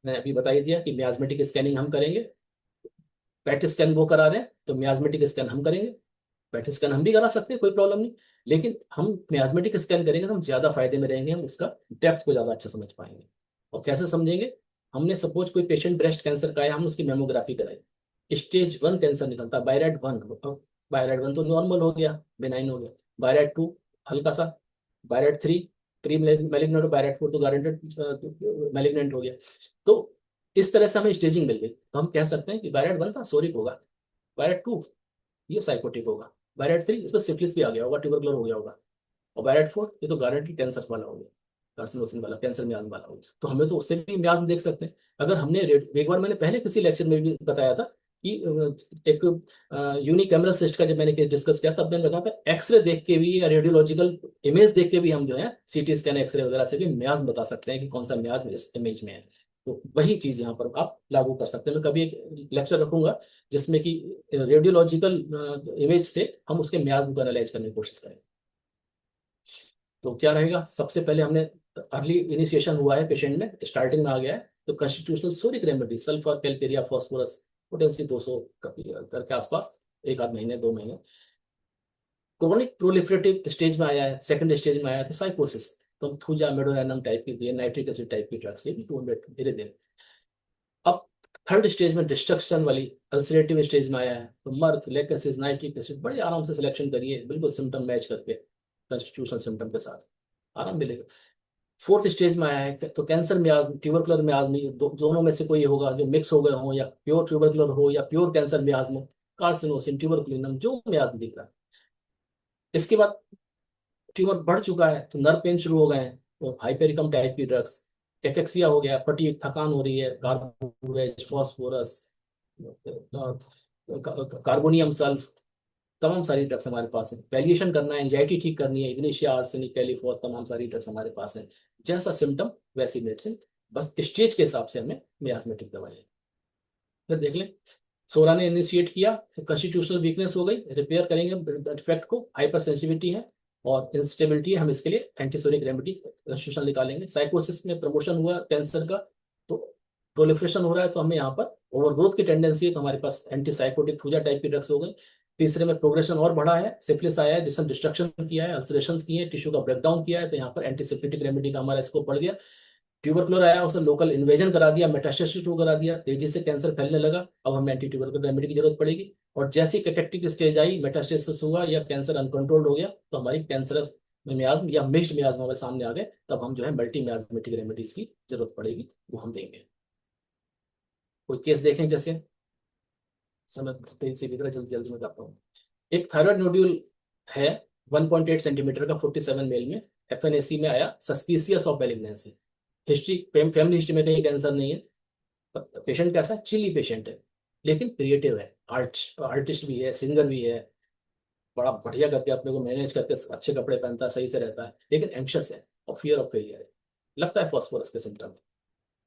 मैंने अभी बता ही दिया कि मियाजमेटिक स्कैनिंग हम करेंगे, पेट स्कैन वो करा रहे हैं तो मियाजमेटिक स्कैन हम करेंगे। पेट स्कैन हम भी करा सकते हैं, कोई प्रॉब्लम नहीं, लेकिन हम मियाजमेटिक स्कैन करेंगे तो हम ज्यादा फायदे में रहेंगे, हम उसका डेप्थ को ज्यादा अच्छा समझ पाएंगे। और कैसे समझेंगे, हमने सपोज कोई पेशेंट ब्रेस्ट कैंसर का है, हम उसकी मेमोग्राफी कराई, स्टेज 1 कैंसर निकलता, बायराइड 1, बायराइड 1 तो नॉर्मल हो गया, बेनाइन हो गया, बायराइड 2 हल्का सा, बायराइड 3 प्री मैलिग्नेंट, बायराइड 4 तो गारंटेड मैलिग्नेंट हो गया। तो इस तरह से हमें स्टेजिंग मिल गई, तो हम कह सकते हैं कि बायराइड 1 था, सोरिक होगा, बायराइड 2 ये साइकोटिक होगा। वायराइड 3 इसमें सिफिलिस भी आ गया होगा, ट्यूबरकुलर हो गया होगा। और वायराइड 4 ये तो गारंटी कैंसर वाला हो गया, कार्सिनोसिन वाला, कैंसर मियाज वाला हो गया। तो हमें तो उससे भी मियाज देख सकते हैं। अगर हमने एक बार मैंने पहले किसी लेक्चर में भी बताया था कि एक यूनिकैमरल सिस्ट का जब मैंने केस डिस्कस किया तब मैंने बताया था एक्सरे देख के भी या रेडियोलॉजिकल इमेज देख के भी हम जो है सीटी स्कैन एक्सरे वगैरह से भी म्याज बता सकते हैं कि कौन सा म्याज इस इमेज में है। तो वही चीज यहाँ पर आप लागू कर सकते हैं। मैं कभी एक लेक्चर रखूंगा जिसमें कि रेडियोलॉजिकल इमेज से हम उसके म्याज को एनालाइज करने की कोशिश करें। तो क्या रहेगा, सबसे पहले हमने अर्ली इनिशिएशन हुआ है पेशेंट में, स्टार्टिंग में आ गया है, तो constitutional सोरिक remedy sulphur calcarea phosphorus potency 200 के आसपास, एक आध महीने 2 महीने। क्रोनिक प्रोलिफरेटिव स्टेज में आया है, सेकंड स्टेज में आया है, तो साइकोसिस, तो हम थूजा मेडोनाइनम टाइप की दिए, नाइट्रिक एसिड टाइप की ड्रग्स, ये भी 200 धीरे धीरे। अब थर्ड स्टेज में डिस्ट्रक्शन वाली अल्सरेटिव स्टेज में आया है, तो मर्क लेकेसिस नाइट्रिक एसिड बड़े आराम से सिलेक्शन करिए, बिल्कुल सिम्टम मैच करके कॉन्स्टिट्यूशनल सिम्टम के साथ आराम मिलेगा। फोर्थ स्टेज में आया है तो कैंसर में आज ट्यूबरकुलर में आज में दोनों में से कोई होगा जो मिक्स हो गए हो, या प्योर ट्यूबरकुलर हो या प्योर कैंसर में आज में, कार्सिनोसिन ट्यूबरकुलिनम जो में आज में दिख रहा है। इसके बाद ट्यूमर बढ़ चुका है तो नर्व पेन शुरू हो गए हैं, तो हाइपेरिकम टाइप की ड्रग्स, कैकेक्सिया हो गया, फटीग थकान हो रही है, कार्बोवेज फॉस्फोरस, कार्बोनियम सल्फ, तमाम सारी ड्रग्स हमारे पास है। वैल्यूएशन करना है, एंजाइटी ठीक करनी है, इग्निशिया आर्सेनिक कैलिफॉस, तमाम सारी ड्रग्स हमारे पास है। जैसा सिम्टम वैसी मेडिसिन, बस स्टेज के हिसाब से हमें मियास्मेटिक दवाई है। फिर देख लें, सोरा ने इनिशिएट किया तो कॉन्स्टिट्यूशनल वीकनेस हो गई, रिपेयर करेंगे डिफेक्ट को, हाइपर सेंसिटिविटी है और इंस्टेबिलिटी है, हम इसके लिए एंटीसोरिक रेमेडी कॉन्स्टिट्यूशन निकालेंगे। साइकोसिस में प्रमोशन हुआ कैंसर का, तो प्रोलिफरेशन हो रहा है, तो हमें यहाँ पर ओवरग्रोथ की टेंडेंसी है, तो हमारे पास एंटीसाइकोटिक थूजा टाइप की ड्रग्स हो गई। तीसरे में प्रोग्रेशन और बढ़ा है, सिफिलिस आया है जिसने डिस्ट्रक्शन किया है, अल्सरेशन किए हैं, टिश्यू का ब्रेकडाउन किया है, तो यहाँ पर एंटीसिप्लिटिक रेमेडी का हमारा स्कोप बढ़ गया। ट्यूबरकुलर आया, उसने लोकल इन्वेजन करा दिया, मेटास्टेसिस शुरू करा दिया, तेजी से कैंसर फैलने लगा, अब हमें एंटी ट्यूबरकुलर रेमेडी की जरूरत पड़ेगी। और जैसी कैटेक्टिक स्टेज आई, मेटास्टेसिस हुआ या कैंसर अनकंट्रोल्ड हो गया, तो हमारी कैंसर में मियाज्म या मिक्स्ड मियाज्म हमारे सामने आ गए, तब हम जो है मल्टी मियाज्मेटिक रेमेडीज की जरूरत पड़ेगी, वो हम देंगे। कोई केस देखें जैसे, समय तेजी से बीत रहा है, जल्दी जल्दी में करता हूँ। एक थायराइड नोड्यूल है 1.8 सेंटीमीटर का, 47 मेल में, एफएनएसी में आया, suspicious of malignancy. History, family history में कहीं कैंसर नहीं है। पेशेंट कैसा है, चिली पेशेंट है, लेकिन क्रिएटिव है, आर्टिस्ट भी है, सिंगर भी है, बड़ा बढ़िया करके अपने को मैनेज करके अच्छे कपड़े पहनता है, सही से रहता है, लेकिन एंक्शस है और फियर ऑफ फेलियर है। लगता है फॉस्फोरस के सिम्टम।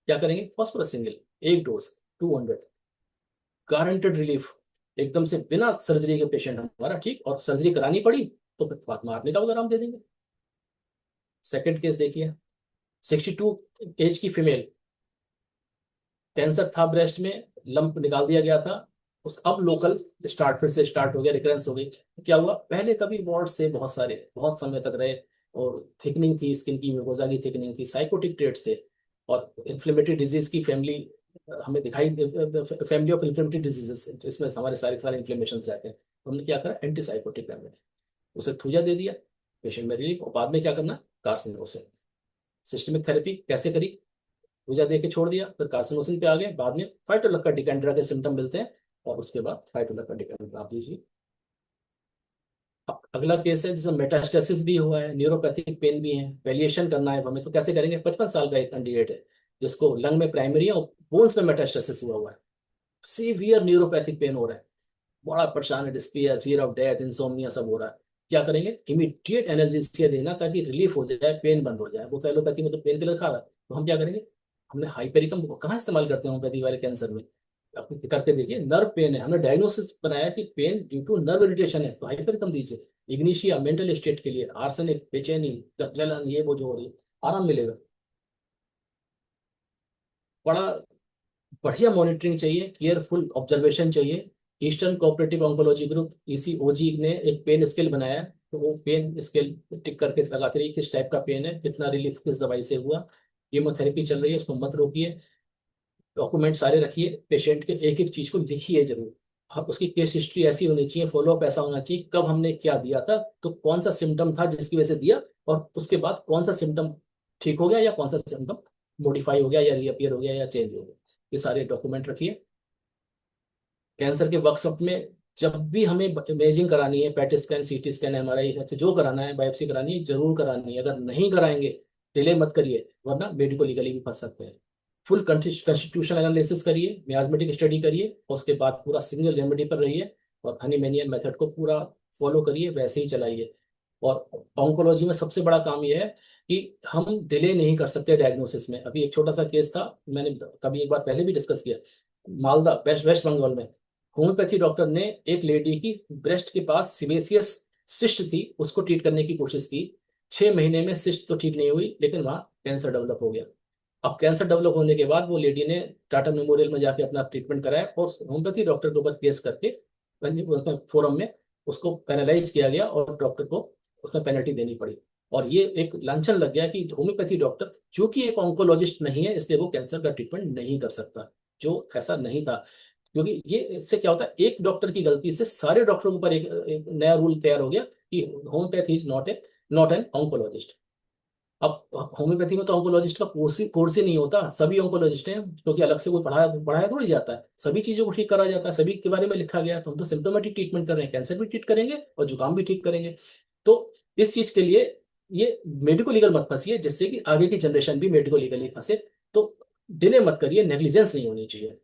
क्या करेंगे, फॉस्फोरस सिंगल, एक डोज 200, गारंटेड रिलीफ, एकदम से बिना सर्जरी के पेशेंट हमारा ठीक, और सर्जरी करानी पड़ी तो फिर बात मारने का आराम दे देंगे। सेकंड केस देखिए, 62 एज की फीमेल, कैंसर था ब्रेस्ट में, लंप निकाल दिया गया था, उस अब लोकल स्टार्ट, फिर से स्टार्ट हो गया, रिकरेंस हो गई। तो क्या हुआ, पहले कभी वार्ड्स थे बहुत सारे, बहुत समय तक रहे, और थिकनिंग थी, स्किन की म्यूकोजा की थिकनिंग थी, साइकोटिक ट्रेट्स थे, और इन्फ्लेमेटरी डिजीज की फैमिली हमें दिखाई, फैमिली ऑफ इन्फ्लेमेटरी डिजीजेस जिसमें हमारे सारे सारे इन्फ्लेमेशन रहते हैं। तो हमने क्या करा, एंटीसाइकोटिक रेमेडी, उसे थूजा दे दिया, पेशेंट में रिलीफ। और बाद में क्या करना, कार्सिनोसिन सिस्टमिक थेरेपी कैसे करी, पूजा दे के छोड़ दिया, फिर कार्सिनोसिन पे आ गए, बाद में फाइटोलक्का डिकेंड्रा के सिम्टम मिलते हैं, और उसके बाद फाइटोलक्का डिकेंड्रा आप दीजिए। अब अगला केस है जिसमें मेटास्टेसिस भी हुआ है, न्यूरोपैथिक पेन भी है, वेलिएशन करना है हमें, तो कैसे करेंगे, 55 साल का एक कैंडिडेट है जिसको लंग में प्राइमरी और बोन्स में मेटास्टेसिस हुआ हुआ है, सीवियर न्यूरोपैथिक पेन हो रहा है, बड़ा परेशान है, डिस्पीयर, फियर ऑफ डेथ, इंसोम्निया सब हो रहा है। क्या करेंगे, इमीडिएट एनाल्जेसिया देना ताकि रिलीफ हो जाए, पेन बंद हो जाए। वो तो एलोपैथी में तो पेन किलर खा रहा है, तो हम क्या करेंगे, हमने हाइपेरिकम को कहाँ इस्तेमाल करते हैं होम्योपैथी वाले कैंसर में, आप करके देखिए, नर्व पेन है, हमने डायग्नोसिस बनाया कि pain due to nerve irritation है, तो हाइपेरिकम दीजिए। इग्निशिया मेंटल स्टेट के लिए, आर्सेनिक बेचैनी, जलन, ये वो जो हो रही है, आराम मिलेगा। बड़ा बढ़िया मॉनिटरिंग चाहिए, केयरफुल ऑब्जर्वेशन चाहिए। ईस्टर्न कोऑपरेटिव ऑन्कोलॉजी ग्रुप ईसीओजी ने एक पेन स्केल बनाया है, तो वो पेन स्केल टिक करके लगाते रहिए किस टाइप का पेन है, कितना रिलीफ किस दवाई से हुआ। कीमोथेरेपी चल रही है, उसको मत रोकिए, डॉक्यूमेंट सारे रखिए, पेशेंट के एक एक चीज को लिखिए जरूर। अब उसकी केस हिस्ट्री ऐसी होनी चाहिए, फॉलोअप ऐसा होना चाहिए, कब हमने क्या दिया था, तो कौन सा सिम्टम था जिसकी वजह से दिया, और उसके बाद कौन सा सिम्टम ठीक हो गया या कौन सा सिम्टम मॉडिफाई हो गया या रीअपियर हो गया या चेंज हो गया, ये सारे डॉक्यूमेंट रखिए। कैंसर के वर्कशॉप में जब भी हमें इमेजिंग करानी है, PET scan, CT scan, MRI, जो कराना है, बायोप्सी करानी है, जरूर करानी है। अगर नहीं कराएंगे, डिले मत करिए, वरना मेडिको लीगली भी फंस सकते हैं। फुल कॉन्स्टिट्यूशन एनालिसिस करिए, मियाजमेटिक स्टडी करिए, और उसके बाद पूरा सिंगल रेमेडी पर रहिए, और हनीमैनियन मेथड को पूरा फॉलो करिए, वैसे ही चलाइए। और ऑन्कोलॉजी में सबसे बड़ा काम यह है कि हम डिले नहीं कर सकते डायग्नोसिस में। अभी एक छोटा सा केस था, मैंने कभी एक बार पहले भी डिस्कस किया, मालदा, वेस्ट वेस्ट बंगाल में। होम्योपैथी डॉक्टर ने एक लेडी की ब्रेस्ट के पास सिवेसियस सिस्ट थी, उसको ट्रीट करने की कोशिश की। 6 महीने में सिस्ट तो ठीक नहीं हुई, लेकिन वहां कैंसर डेवलप हो गया। अब कैंसर डेवलप होने के बाद वो लेडी ने टाटा मेमोरियल में जाके अपना ट्रीटमेंट कराया, और होम्योपैथी डॉक्टर के ऊपर केस करके फोरम में उसको पेनलाइज किया गया, और डॉक्टर को उसमें पेनल्टी देनी पड़ी। और ये एक लांछन लग गया कि होम्योपैथी डॉक्टर, जो कि एक ऑन्कोलॉजिस्ट नहीं है, इसलिए वो कैंसर का ट्रीटमेंट नहीं कर सकता, जो ऐसा नहीं था। क्योंकि ये, इससे क्या होता है, एक डॉक्टर की गलती से सारे डॉक्टरों के ऊपर एक नया रूल तैयार हो गया कि homeopathy is not an oncologist. अब होम्योपैथी में तो ऑन्कोलॉजिस्ट का कोर्स ही नहीं होता, सभी ऑन्कोलॉजिस्ट हैं, क्योंकि अलग से कोई पढ़ाया थोड़ी जाता है, सभी चीजों को ठीक करा जाता है, सभी के बारे में लिखा गया है। तो हम तो सिम्टोमेटिक ट्रीटमेंट कर रहे हैं, कैंसर भी ट्रीट करेंगे और जुकाम भी ठीक करेंगे। तो इस चीज के लिए ये मेडिको लीगल मत फंसिए, जिससे कि आगे की जनरेशन भी मेडिको लीगली फंसे। तो डिले मत करिए, नेग्लिजेंस नहीं होनी चाहिए।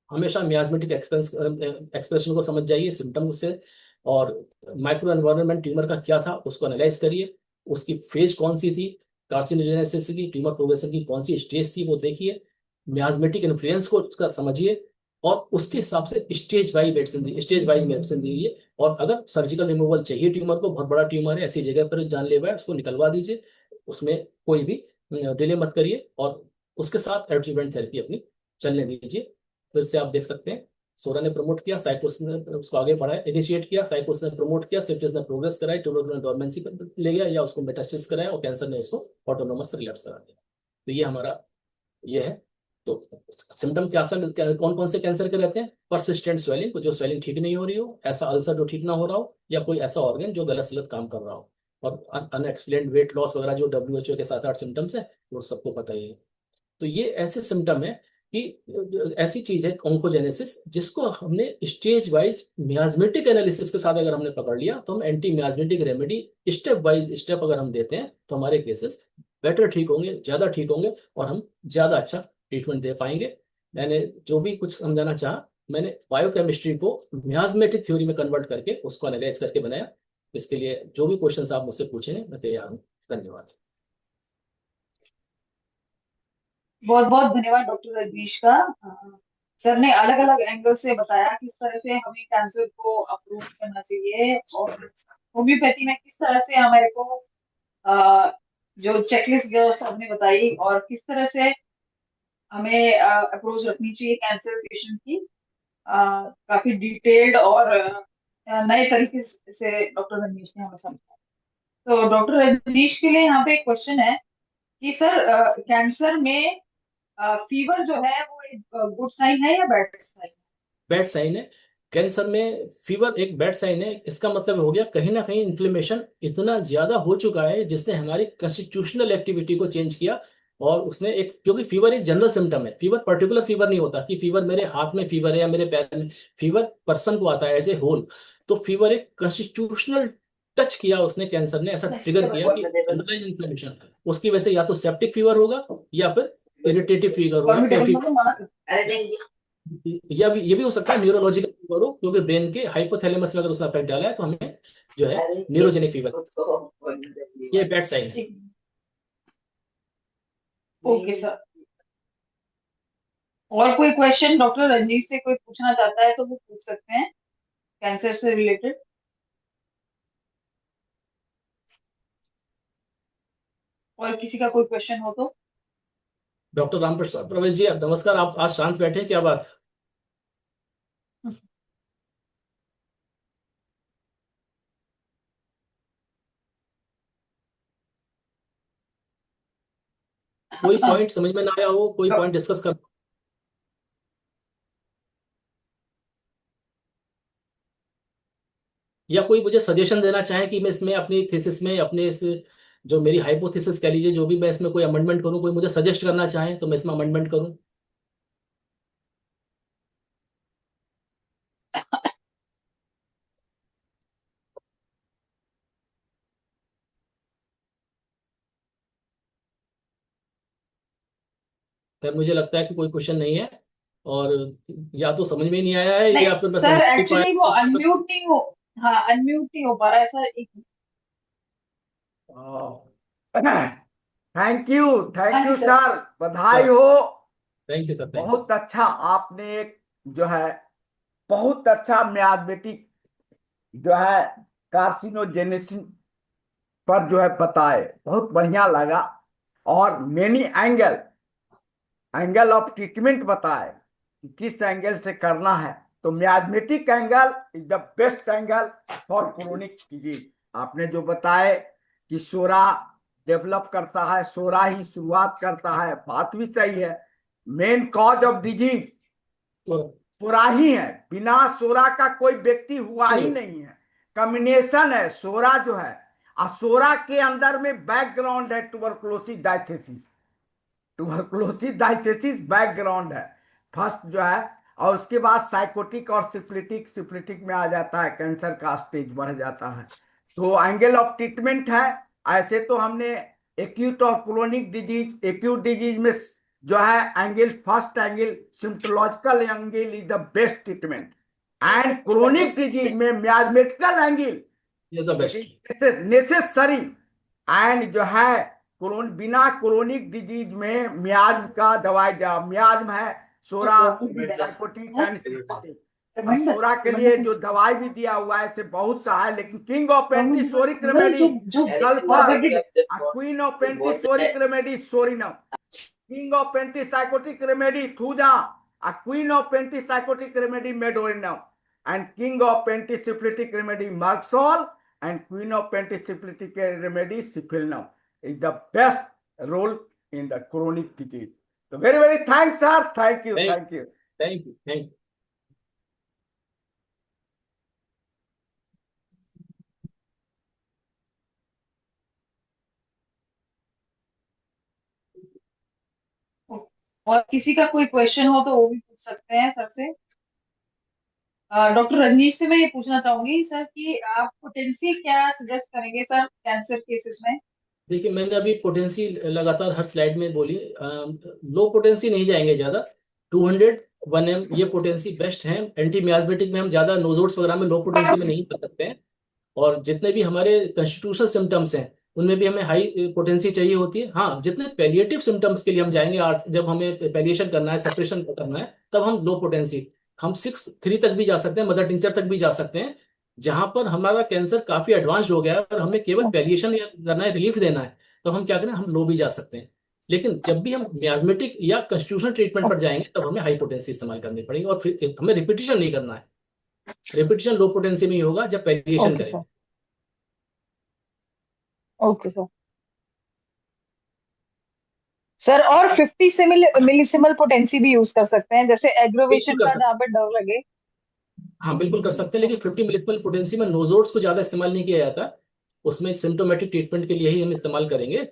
हमेशा मियाजमेटिक एक्सप्रेशन को समझ जाइए, सिम्टम से, और माइक्रो एनवायरनमेंट ट्यूमर का क्या था उसको एनालाइज करिए, उसकी फेज कौन सी थी, कार्सिनोजेनेसिस की, ट्यूमर प्रोग्रेशन की कौन सी स्टेज थी वो देखिए, मियाजमेटिक इन्फ्लुएंस को उसका समझिए, और उसके हिसाब से स्टेज वाइज मेडिसिन दीजिए। और अगर सर्जिकल रिमूवल चाहिए, ट्यूमर को बहुत बड़ा ट्यूमर है, ऐसी जगह पर जानलेवा है, उसको निकलवा दीजिए। उसमें कोई भी डिले मत करिए, और उसके साथ एडजुवेंट थेरेपी अपनी चलने दीजिए। फिर से आप देख सकते हैं, सोरा ने प्रमोट किया, साइकोस ने उसको आगे बढ़ाया, इनिशिएट किया, साइकोस ने प्रमोट किया, सिफिलिस ने प्रोग्रेस कराई, ट्यूबरकुलोसिस ने डोरमेंसी पर ले गया या उसको मेटास्टेसिस कराया, और कैंसर ने उसको ऑटोनोमस रिलैप्स करा दिया। तो ये हमारा ये है। तो सिम्टम क्या सा कौन कौन से कैंसर के रहते हैं? परसिस्टेंट स्वेलिंग, जो स्वेलिंग ठीक नहीं हो रही हो, ऐसा अल्सर जो ठीक ना हो रहा हो, या कोई ऐसा ऑर्गन जो गलत सलत काम कर रहा हो, और अनएक्सप्लेन्ड वेट लॉस वगैरह, जो डब्ल्यूएचओ के 7-8 सिम्टम्स है, वो सबको पता ही है। तो ये ऐसे सिम्टम है कि ऐसी चीज है ऑन्कोजेनेसिस, जिसको हमने स्टेज वाइज मियाजमेटिक एनालिसिस के साथ अगर हमने पकड़ लिया, तो हम anti miasmatic remedy step by step अगर हम देते हैं, तो हमारे केसेस बेटर ठीक होंगे, ज्यादा ठीक होंगे, और हम ज्यादा अच्छा ट्रीटमेंट दे पाएंगे। मैंने जो भी कुछ समझाना चाहा, मैंने बायोकेमिस्ट्री को मियाजमेटिक थ्योरी में कन्वर्ट करके उसको एनालाइज करके बनाया। इसके लिए जो भी क्वेश्चंस आप मुझसे पूछेंगे, मैं तैयार हूँ। धन्यवाद। बहुत बहुत धन्यवाद डॉक्टर रजनीश का। सर ने अलग अलग एंगल से बताया किस तरह से हमें कैंसर को अप्रोच करना चाहिए, और होम्योपैथी में किस तरह से हमारे को अ, जो चेकलिस्ट जो सबने बताई, और किस तरह से हमें अप्रोच रखनी चाहिए कैंसर पेशेंट की। काफी डिटेल्ड और नए तरीके से डॉक्टर रजनीश ने हमें समझाया। तो डॉक्टर रजनीश के लिए यहाँ पे एक क्वेश्चन है कि सर, कैंसर में फीवर जो है वो एक गुड साइन है या बैड साइन? बैड साइन है। कैंसर में फीवर एक बैड साइन है। इसका मतलब हो गया, कहीं ना कहीं इन्फ्लेमेशन इतना ज्यादा हो चुका है, जिसने हमारी कॉन्स्टिट्यूशनल एक्टिविटी को चेंज किया। और उसने एक, क्योंकि फीवर एक जनरल सिम्टम है, फीवर पर्टिकुलर फीवर नहीं होता कि फीवर मेरे हाथ में फीवर है या मेरे पैर में। फीवर पर्सन को आता है एज ए होल। तो फीवर एक कॉन्स्टिट्यूशनल टच किया उसने, कैंसर ने ऐसा ट्रिगर किया कि जनरलाइज इन्फ्लेमेशन, उसकी वजह से या तो सेप्टिक फीवर होगा, या फिर इरिटेटिव फीवर होगा, या भी ये भी हो सकता है न्यूरोलॉजिकल फीवर हो, क्योंकि ब्रेन के हाइपोथैलेमस में अगर उसने अफेक्ट डाला है, तो हमें जो है न्यूरोजेनिक फीवर, ये बैड साइन है। Okay sir. और कोई क्वेश्चन डॉक्टर रजनीश से कोई पूछना चाहता है तो वो पूछ सकते हैं कैंसर से रिलेटेड। और किसी का कोई क्वेश्चन हो तो। डॉक्टर रामप्रसाद प्रवेश जी, नमस्कार। आप आज शांत बैठे हैं, क्या बात? कोई पॉइंट समझ में ना आया हो, कोई पॉइंट डिस्कस कर, या कोई मुझे सजेशन देना चाहे कि मैं इसमें अपनी थीसिस में, अपने इस जो मेरी हाइपोथेसिस कह लीजिए, जो भी मैं इसमें कोई अमेंडमेंट करूं, कोई मुझे सजेस्ट करना चाहे तो मैं इसमें अमेंडमेंट करूं। खैर मुझे लगता है कि कोई क्वेश्चन नहीं है, और या तो समझ में ही नहीं आया है नहीं या फिर मैं सर, समझा नहीं एक्चुअली वो पाया। अनम्यूट नहीं हो, हाँ अनम्यूट नहीं हो पा रहा है सर, एक। थैंक हाँ जी यू सर। सर, बधाई सर हो। Thank you sir, thank you. बहुत अच्छा आपने एक जो है बहुत अच्छा मैथमेटिक जो है कार्सिनोजेनेसिस पर जो है बताए, बहुत बढ़िया लगा। और मेनी एंगल ऑफ ट्रीटमेंट बताए कि किस एंगल से करना है। तो mathematic angle is the best angle for chronic disease. आपने जो बताए कि सोरा डेवलप करता है, सोरा ही शुरुआत करता है, बात भी सही है। मेन कॉज ऑफ डिजीज सोरा ही है, बिना सोरा का कोई व्यक्ति हुआ ही नहीं है। कॉम्बिनेशन है सोरा जो है, और सोरा के अंदर में बैकग्राउंड है ट्यूबरकुलोसिस डायथेसिस। ट्यूबरकुलोसिस डायसेसिस बैकग्राउंड है फर्स्ट जो है। और उसके बाद साइकोटिक और सिफिलिटिक, सिफिलिटिक में आ जाता है, कैंसर का स्टेज बढ़ जाता है। तो एंगल ऑफ ट्रीटमेंट है। ऐसे तो हमने एक्यूट और क्रोनिक डिजीज, एक्यूट डिजीज में जो है angle, first angle symptomatological angle is the best treatment. And chronic disease में म्याजमेटिकल एंगल ये the it best. Is necessary. And जो है बिना क्रोनिक डिजीज में मियाज का दवाई मियाज है सोरा, साइकोटिक एंड सिम्पथेटिक। और सोरा के लिए जो दवाई भी दिया हुआ है ऐसे बहुत सा है, लेकिन किंग ऑफ एंटीसोरिक वही रेमेडी जो sulphur, queen of antipsoric remedy psorinum, king of antipsychotic remedy thuja, a queen of antipsychotic remedy medorinum, and king of antisyphilitic remedy marxol, and queen of antisyphilitic remedy syphilnum is the best role in the chronic disease. So very thanks sir, thank you, thank thank you. Thank you, thank you. और किसी का कोई question हो तो वो भी पूछ सकते हैं सर से। डॉक्टर रजनीश से मैं ये पूछना चाहूंगी सर कि आप पोटेंसी क्या सजेस्ट करेंगे सर कैंसर केसेस में। देखिए मैंने अभी पोटेंसी लगातार हर स्लाइड में बोली, लो पोटेंसी नहीं जाएंगे ज्यादा। 200 1 m ये पोटेंसी बेस्ट है। एंटी मियास्मेटिक में हम ज्यादा नोजोड्स वगैरह में लो पोटेंसी में नहीं कर सकते हैं। और जितने भी हमारे कॉन्स्टिट्यूशनल सिम्टम्स हैं उनमें भी हमें हाई पोटेंसी चाहिए होती है। हाँ, जितने पैलिएटिव सिम्टम्स के लिए हम जाएंगे, जब हमें पैलिएशन करना है, सेपरेशन करना है, तब हम लो पोटेंसी, हम 6-3 तक भी जा सकते हैं, मदर टिंचर तक भी जा सकते हैं। जहां पर हमारा कैंसर काफी एडवांस हो गया है और हमें केवल पैलिएशन करना है, रिलीफ देना है, तो हम क्या करें, हम लो भी जा सकते हैं। लेकिन जब भी हम मियाज्मेटिक या कॉन्स्टिट्यूशनल ट्रीटमेंट पर जाएंगे तब हमें हाई पोटेंसी इस्तेमाल करनी पड़ेगी, और फिर हमें रिपीटिशन नहीं करना है। रिपीटिशन लो पोटेंसी में ही होगा जब पैलिएशन ओके करेंगे। सर। Okay sir. सर और 50 से मिलीसिमल पोटेंसी भी यूज कर सकते हैं, जैसे बिल्कुल एग्रोवेशन कर का सकते जहाँ पे डर लगे। हाँ बिल्कुल कर सकते हैं, लेकिन 50 मिलिसिमल पोटेंसी में नोजोड्स को ज्यादा इस्तेमाल नहीं किया जाता। उसमें सिम्टोमेटिक ट्रीटमेंट के लिए ही हम इस्तेमाल करेंगे।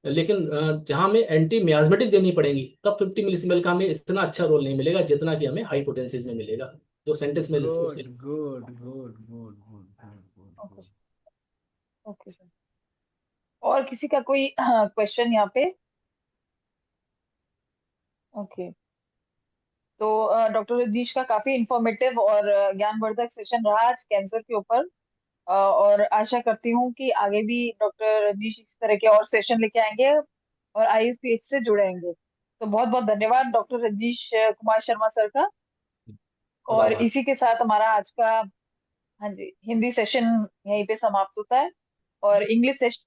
लेकिन जहां हमें एंटी मियाज्मेटिक देनी पड़ेगी तब 50 मिलिसिमल का हमें इतना अच्छा रोल नहीं मिलेगा जितना कि हमें हाई पोटेंसीज में मिलेगा, जो सेंटेंस में good good good good good good okay good. Sir. Okay sir. और किसी का कोई क्वेश्चन यहाँ पे। ओके। तो डॉक्टर रजनीश का काफी इंफॉर्मेटिव और ज्ञानवर्धक सेशन रहा आज कैंसर के ऊपर। और आशा करती हूँ कि आगे भी डॉक्टर रजनीश इस तरह के और सेशन लेके आएंगे और आईयूपीएच से जुड़ेंगे। तो बहुत बहुत धन्यवाद डॉक्टर रजनीश कुमार शर्मा सर का। और आभार। इसी के साथ हमारा आज का, हाँ जी, हिंदी सेशन यहीं पे समाप्त होता है। और इंग्लिश सेशन